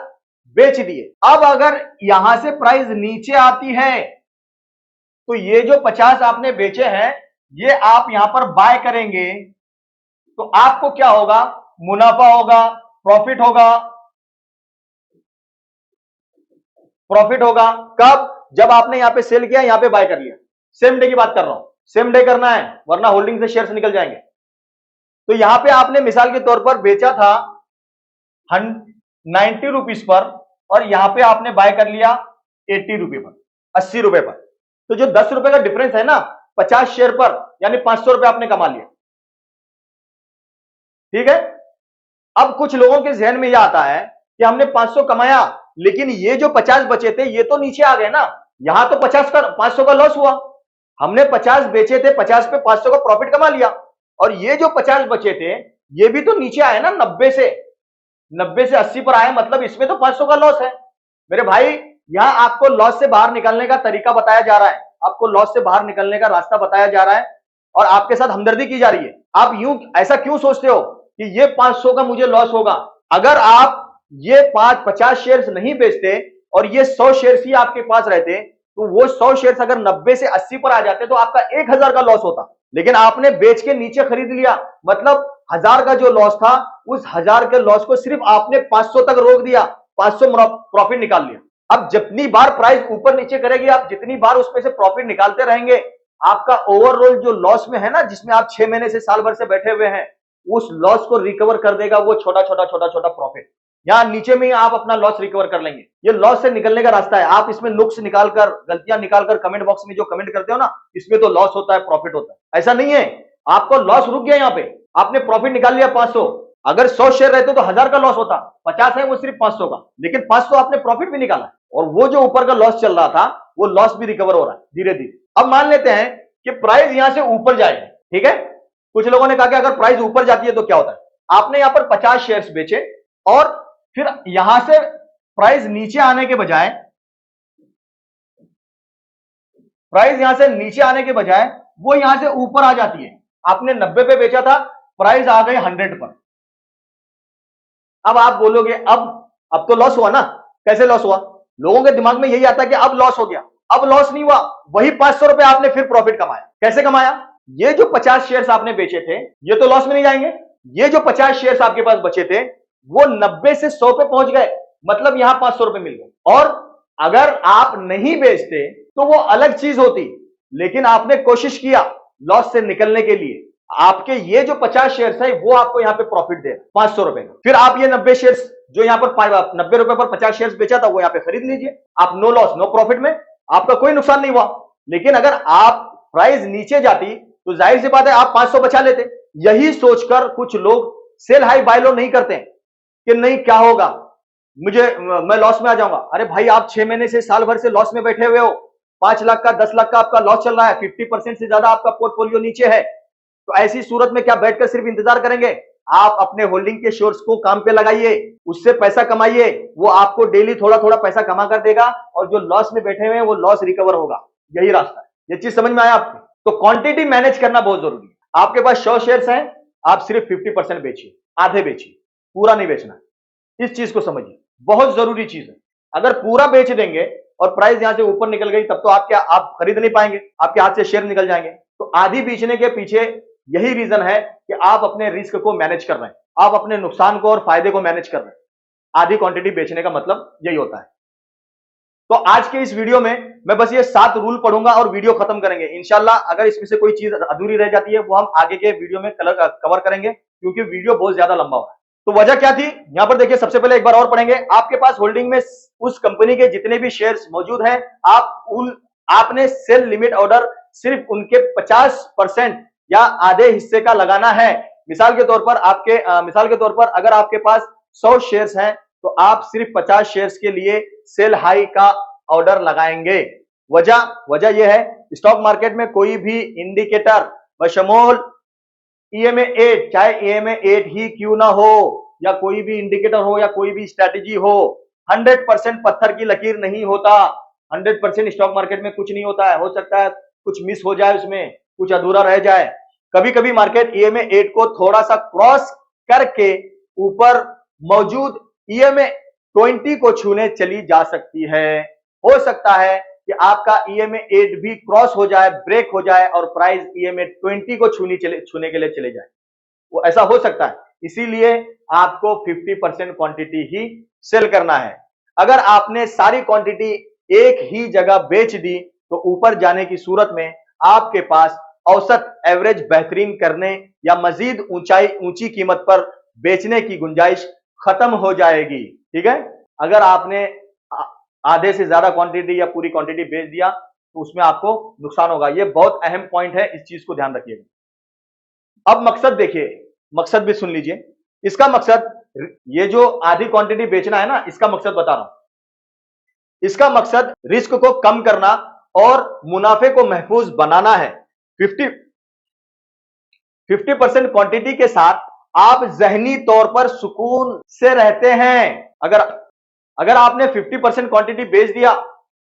A: बेच दिए। अब अगर यहां से प्राइस नीचे आती है तो ये जो 50 आपने बेचे हैं ये आप यहां पर बाय करेंगे तो आपको क्या होगा? मुनाफा होगा, प्रॉफिट होगा। प्रॉफिट होगा कब? जब आपने यहां पे सेल किया, यहां पे बाय कर लिया। सेम डे की बात कर रहा हूं, सेम डे करना है वरना होल्डिंग से शेयर्स निकल जाएंगे। तो यहां पे आपने मिसाल के तौर पर बेचा था 90 रुपीज पर और यहां पे आपने बाय कर लिया 80 रुपए पर, 80 रुपए पर। तो जो 10 रुपए का डिफरेंस है ना 50 शेयर पर, यानी 500 रुपए आपने कमा लिया। ठीक है, अब कुछ लोगों के जहन में यह आता है कि हमने 500 कमाया लेकिन ये जो 50 बचे थे ये तो नीचे आ गए ना, यहां तो 500 का लॉस हुआ। हमने 50 बेचे थे, 50 पे 500 का प्रॉफिट कमा लिया, और ये जो 50 बचे थे ये भी तो नीचे आए ना, 90 से 80 पर आए, मतलब इसमें तो 500 का लॉस है। मेरे भाई यहां आपको लॉस से बाहर निकलने का तरीका बताया जा रहा है, आपको लॉस से बाहर निकलने का रास्ता बताया जा रहा है और आपके साथ हमदर्दी की जा रही है। आप यूं ऐसा क्यों सोचते हो कि ये 500 का मुझे लॉस होगा? अगर आप ये 50 शेयर्स नहीं बेचते और ये 100 शेयर्स ही आपके पास रहते तो वो 100 शेयर्स अगर 90 से 80 पर आ जाते तो आपका 1000 का लॉस होता। लेकिन आपने बेच के नीचे खरीद लिया, मतलब 1000 का जो लॉस था उस 1000 के लॉस को सिर्फ आपने 500 तक रोक दिया, 500 प्रॉफिट निकाल लिया। अब जितनी बार प्राइस ऊपर नीचे करेगी, आप जितनी बार उसमें से प्रॉफिट निकालते रहेंगे, आपका ओवरऑल जो लॉस में है ना, जिसमें आप 6 महीने से साल भर से बैठे हुए हैं, उस लॉस को रिकवर कर देगा वो छोटा छोटा प्रॉफिट। यहां नीचे में ही आप अपना लॉस रिकवर कर लेंगे। ये लॉस से निकलने का रास्ता है। आप इसमें नुक्स निकालकर, गलतियां निकालकर कमेंट बॉक्स में जो कमेंट करते हो ना, इसमें तो लॉस होता है, प्रॉफिट होता है, ऐसा नहीं है। आपको लॉस रुक गया, यहां पे आपने प्रॉफिट निकाल लिया 500, अगर 100 शेयर रहते तो 1000 का लॉस होता, 50 है वो सिर्फ 500 का, लेकिन 500 आपने प्रॉफिट भी निकाला और वो जो ऊपर का लॉस चल रहा था वो लॉस भी रिकवर हो रहा है धीरे धीरे। अब मान लेते हैं कि प्राइस यहां से ऊपर जाएगा, ठीक है। कुछ लोगों ने कहा कि अगर प्राइस ऊपर जाती है तो क्या होता है। आपने यहां पर 50 शेयर्स बेचे और फिर यहां से प्राइस नीचे आने के बजाय वो यहां से ऊपर आ जाती है। आपने 90 पे बेचा था, प्राइस आ गई 100 पर। अब आप बोलोगे अब तो लॉस हुआ ना। कैसे लॉस हुआ? लोगों के दिमाग में यही आता है कि अब लॉस हो गया। अब लॉस नहीं हुआ, वही 500 रुपए आपने फिर प्रॉफिट कमाया। कैसे कमाया? ये जो 50 शेयर्स आपने बेचे थे ये तो लॉस में नहीं जाएंगे। ये जो 50 शेयर्स आपके पास बचे थे वो 90 से 100 पे पहुंच गए, मतलब यहां 500 रुपए मिल गए। और अगर आप नहीं बेचते तो वो अलग चीज होती, लेकिन आपने कोशिश किया लॉस से निकलने के लिए। आपके ये जो 50 शेयर्स है वो आपको यहां पे प्रॉफिट दे 500 रुपए का। फिर आप ये 90 शेयर्स जो यहां पर 90 रुपए पर 50 शेयर्स बेचा था वो यहां पे खरीद लीजिए। आप नो लॉस नो प्रॉफिट में, आपका कोई नुकसान नहीं हुआ। लेकिन अगर आप प्राइस नीचे जाती तो जाहिर सी बात है आप 500 बचा लेते। यही सोचकर कुछ लोग सेल हाई बाय लो नहीं करते कि नहीं क्या होगा, मैं लॉस में आ जाऊंगा। अरे भाई आप 6 महीने से साल भर से लॉस में बैठे हुए हो, 5 लाख का 10 लाख का आपका लॉस चल रहा है, 50% से ज्यादा आपका पोर्टफोलियो नीचे है। तो ऐसी सूरत में क्या बैठकर सिर्फ इंतजार करेंगे? आप अपने होल्डिंग के शेयर्स को काम पे लगाइए, उससे पैसा कमाइए। वो आपको डेली थोड़ा थोड़ा पैसा कमा कर देगा और जो लॉस में बैठे हुए हैं वो लॉस रिकवर होगा। यही रास्ता है। ये चीज समझ में आया आपको? तो क्वांटिटी मैनेज करना बहुत जरूरी है। आपके पास 100 शेयर्स हैं, आप सिर्फ 50% बेचिए, आधे बेचिए, पूरा नहीं बेचना। इस चीज को समझिए, बहुत जरूरी चीज है। अगर पूरा बेच देंगे और प्राइस यहां से ऊपर निकल गई तब तो आप खरीद नहीं पाएंगे, आपके हाथ से शेयर निकल जाएंगे। तो आधी बेचने के पीछे यही रीजन है कि आप अपने रिस्क को मैनेज कर रहे हैं, आप अपने नुकसान को और फायदे को मैनेज कर रहे हैं। आधी क्वांटिटी बेचने का मतलब यही होता है। तो आज के इस वीडियो में मैं बस ये 7 रूल पढ़ूंगा और वीडियो खत्म करेंगे इंशाल्लाह। अगर इसमें से कोई चीज अधूरी रह जाती है वो हम आगे के वीडियो में कवर करेंगे, क्योंकि वीडियो बहुत ज्यादा लंबा हो रहा है। तो वजह क्या थी यहां पर देखिए, सबसे पहले एक बार और पढ़ेंगे। आपके पास होल्डिंग में उस कंपनी के जितने भी शेयर्स मौजूद हैं, आपने सेल लिमिट ऑर्डर सिर्फ उनके 50% या आधे हिस्से का लगाना है। मिसाल के तौर पर अगर आपके पास 100 शेयर्स हैं तो आप सिर्फ 50 शेयर्स के लिए सेल हाई का ऑर्डर लगाएंगे। वजह यह है, स्टॉक मार्केट में कोई भी इंडिकेटर बशमूल EMA 8, चाहे EMA 8 ही क्यों ना हो, या कोई भी इंडिकेटर हो या कोई भी स्ट्रैटेजी हो, 100% पत्थर की लकीर नहीं होता। 100% स्टॉक मार्केट में कुछ नहीं होता है। हो सकता है कुछ मिस हो जाए, उसमें कुछ अधूरा रह जाए। कभी कभी मार्केट EMA 8 को थोड़ा सा क्रॉस करके ऊपर मौजूद EMA 20 को छूने चली जा सकती है। हो सकता है कि आपका EMA 8 भी क्रॉस हो जाए, ब्रेक हो जाए और प्राइस EMA 20 को छूने के लिए चले जाए। वो ऐसा हो सकता है। इसीलिए आपको 50% क्वांटिटी ही सेल करना है। अगर आपने सारी क्वांटिटी एक ही जगह बेच दी तो ऊपर जाने की सूरत में आपके पास औसत एवरेज बेहतरीन करने या मजीद ऊंची कीमत पर बेचने की गुंजाइश खत्म हो जाएगी। ठीक है, अगर आपने आधे से ज्यादा क्वांटिटी या पूरी क्वांटिटी बेच दिया तो उसमें आपको नुकसान होगा। ये बहुत अहम पॉइंट है, इस चीज को ध्यान रखिएगा। अब मकसद देखिए, मकसद भी सुन लीजिए। इसका मकसद, ये जो आधी क्वांटिटी बेचना है ना, इसका मकसद बता रहा हूं। इसका मकसद रिस्क को कम करना और मुनाफे को महफूज बनाना है। 50% क्वांटिटी के साथ आप जहनी तौर पर सुकून से रहते हैं। अगर आपने 50% क्वांटिटी बेच दिया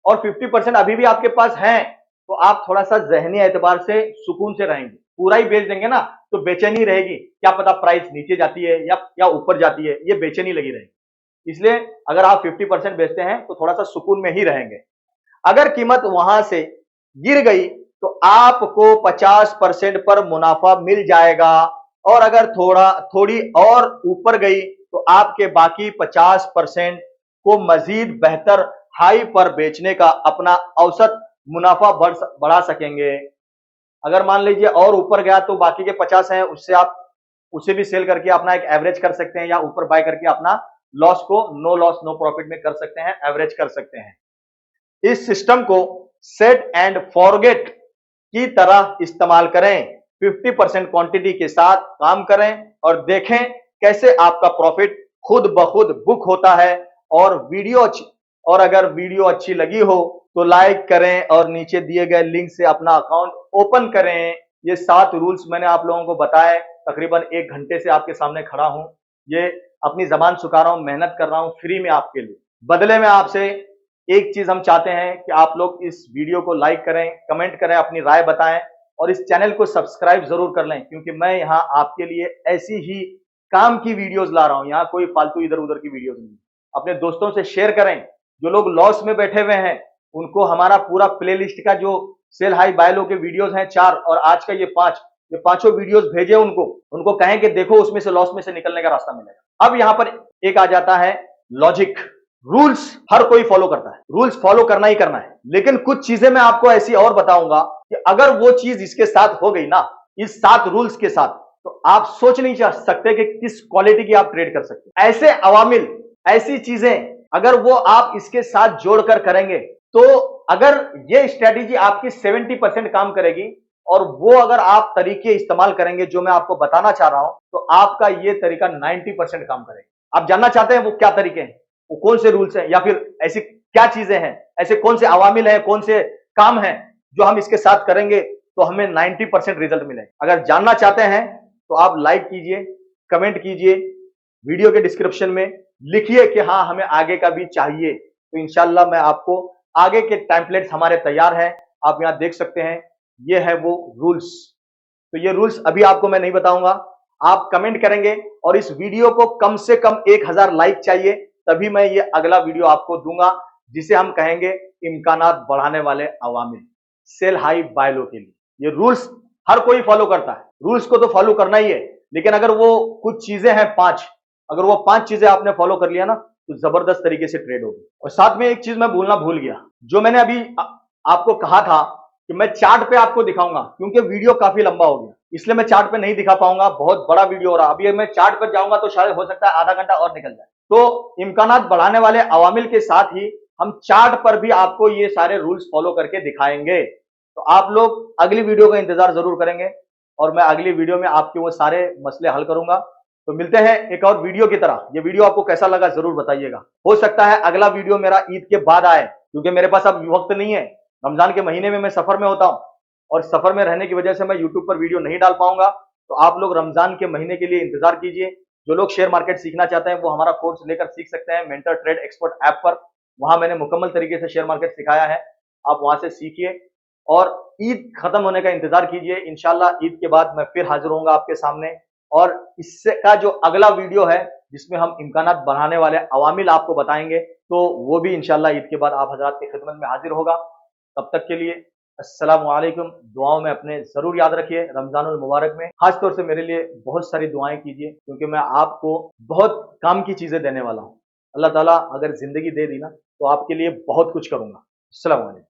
A: और 50% अभी भी आपके पास है तो आप थोड़ा सा जहनी एतबार से सुकून से रहेंगे। पूरा ही बेच देंगे ना तो बेचैनी रहेगी, क्या पता प्राइस नीचे जाती है या ऊपर जाती है, ये बेचैनी लगी रहेगी। इसलिए अगर आप 50% बेचते हैं तो थोड़ा सा सुकून में ही रहेंगे। अगर कीमत वहां से गिर गई तो आपको 50% पर मुनाफा मिल जाएगा, और अगर थोड़ी और ऊपर गई तो आपके बाकी 50% को मजीद बेहतर हाई पर बेचने का अपना औसत मुनाफा बढ़ा सकेंगे। अगर मान लीजिए और ऊपर गया तो बाकी के 50 हैं, उससे आप उसे भी सेल करके अपना एक एवरेज कर सकते हैं, या ऊपर बाय करके अपना लॉस को नो लॉस नो प्रॉफिट में कर सकते हैं, एवरेज कर सकते हैं। इस सिस्टम को सेट एंड फॉरगेट की तरह इस्तेमाल करें। 50% क्वांटिटी के साथ काम करें और देखें कैसे आपका प्रॉफिट खुद ब खुद बुक होता है। और अगर वीडियो अच्छी लगी हो तो लाइक करें और नीचे दिए गए लिंक से अपना अकाउंट ओपन करें। ये 7 रूल्स मैंने आप लोगों को बताए, तकरीबन 1 घंटे से आपके सामने खड़ा हूं। ये अपनी जबान सुखा रहा हूं, मेहनत कर रहा हूं फ्री में आपके लिए। बदले में आपसे एक चीज हम चाहते हैं कि आप लोग इस वीडियो को लाइक करें, कमेंट करें, अपनी राय बताएं और इस चैनल को सब्सक्राइब जरूर कर लें, क्योंकि मैं यहाँ आपके लिए ऐसी ही काम की वीडियोस ला रहा हूं। यहाँ कोई फालतू इधर उधर की वीडियोस नहीं। अपने दोस्तों से शेयर करें। जो लोग लॉस में बैठे हुए हैं उनको हमारा पूरा प्लेलिस्ट का जो सेल हाई बाय लो के वीडियोस हैं 4 और आज का ये 5, ये पांचों वीडियोस भेजे उनको कहें कि देखो उसमें से लॉस में से निकलने का रास्ता मिलेगा। अब यहां पर एक आ जाता है लॉजिक। रूल्स हर कोई फॉलो करता है, रूल्स फॉलो करना ही करना है, लेकिन कुछ चीजें मैं आपको ऐसी और बताऊंगा कि अगर वो चीज इसके साथ हो गई ना, इस 7 रूल्स के साथ, तो आप सोच नहीं सकते कि किस क्वालिटी की आप ट्रेड कर सकते। ऐसे अवामिल, ऐसी चीजें अगर वो आप इसके साथ जोड़कर करेंगे तो अगर ये स्ट्रेटेजी आपकी 70% काम करेगी और वो अगर आप तरीके इस्तेमाल करेंगे जो मैं आपको बताना चाह रहा हूं, तो आपका ये तरीका 90% काम करेगा। आप जानना चाहते हैं वो क्या तरीके हैं, वो कौन से रूल्स हैं, या फिर ऐसी क्या चीजें हैं, ऐसे कौन से अवामिल हैं, कौन से काम हैं जो हम इसके साथ करेंगे तो हमें 90% रिजल्ट मिलेगा। अगर जानना चाहते हैं तो आप लाइक कीजिए, कमेंट कीजिए, वीडियो के डिस्क्रिप्शन में लिखिए कि हाँ हमें आगे का भी चाहिए, तो इंशाल्लाह मैं आपको आगे के टेम्पलेट्स हमारे तैयार हैं। आप यहां देख सकते हैं, ये है वो रूल्स। तो ये रूल्स अभी आपको मैं नहीं बताऊंगा, आप कमेंट करेंगे और इस वीडियो को कम से कम 1000 लाइक चाहिए, तभी मैं ये अगला वीडियो आपको दूंगा जिसे हम कहेंगे इम्कानात बढ़ाने वाले अवामिल, सेल हाई बाय लो के लिए। ये रूल्स हर कोई फॉलो करता है, रूल्स को तो फॉलो करना ही है, लेकिन अगर वो कुछ चीजें हैं 5, अगर वो 5 चीजें आपने फॉलो कर लिया ना तो जबरदस्त तरीके से ट्रेड होगी। और साथ में एक चीज मैं बोलना भूल गया, जो मैंने अभी आपको कहा था कि मैं चार्ट पे आपको दिखाऊंगा, क्योंकि वीडियो काफी लंबा हो गया इसलिए मैं चार्ट पे नहीं दिखा पाऊंगा, बहुत बड़ा वीडियो हो रहा। अभी मैं चार्ट पर जाऊंगा तो शायद हो सकता है आधा घंटा और निकल जाए। तो इम्कानात बढ़ाने वाले अवामिल के साथ ही हम चार्ट पर भी आपको ये सारे रूल्स फॉलो करके दिखाएंगे। तो आप लोग अगली वीडियो का इंतजार जरूर करेंगे और मैं अगली वीडियो में आपके वो सारे मसले हल करूंगा। तो मिलते हैं एक और वीडियो की तरह। ये वीडियो आपको कैसा लगा जरूर बताइएगा। हो सकता है अगला वीडियो मेरा ईद के बाद आए, क्योंकि मेरे पास अब वक्त नहीं है। रमजान के महीने में मैं सफर में होता हूं और सफर में रहने की वजह से मैं यूट्यूब पर वीडियो नहीं डाल पाऊंगा। तो आप लोग रमजान के महीने के लिए इंतजार कीजिए। जो लोग शेयर मार्केट सीखना चाहते हैं वो हमारा कोर्स लेकर सीख सकते हैं मेंटर ट्रेड एक्सपर्ट ऐप पर। वहां मैंने मुकम्मल तरीके से शेयर मार्केट सिखाया है, आप वहां से सीखिए और ईद खत्म होने का इंतजार कीजिए। इंशाल्लाह ईद के बाद मैं फिर हाजिर होऊंगा आपके सामने, और इससे का जो अगला वीडियो है जिसमें हम इम्कानात बढ़ाने वाले अवामिल आपको बताएंगे, तो वो भी इंशाल्लाह ईद के बाद आप हजरात की खिदमत में हाजिर होगा। तब तक के लिए अस्सलाम वालेकुम। दुआओं में अपने जरूर याद रखिए। रमजानुल मुबारक में खास तौर से मेरे लिए बहुत सारी दुआएं कीजिए, क्योंकि मैं आपको बहुत काम की चीजें देने वाला हूं। अल्लाह ताला अगर जिंदगी दे दी ना तो आपके लिए बहुत कुछ करूंगा। अस्सलाम वालेकुम।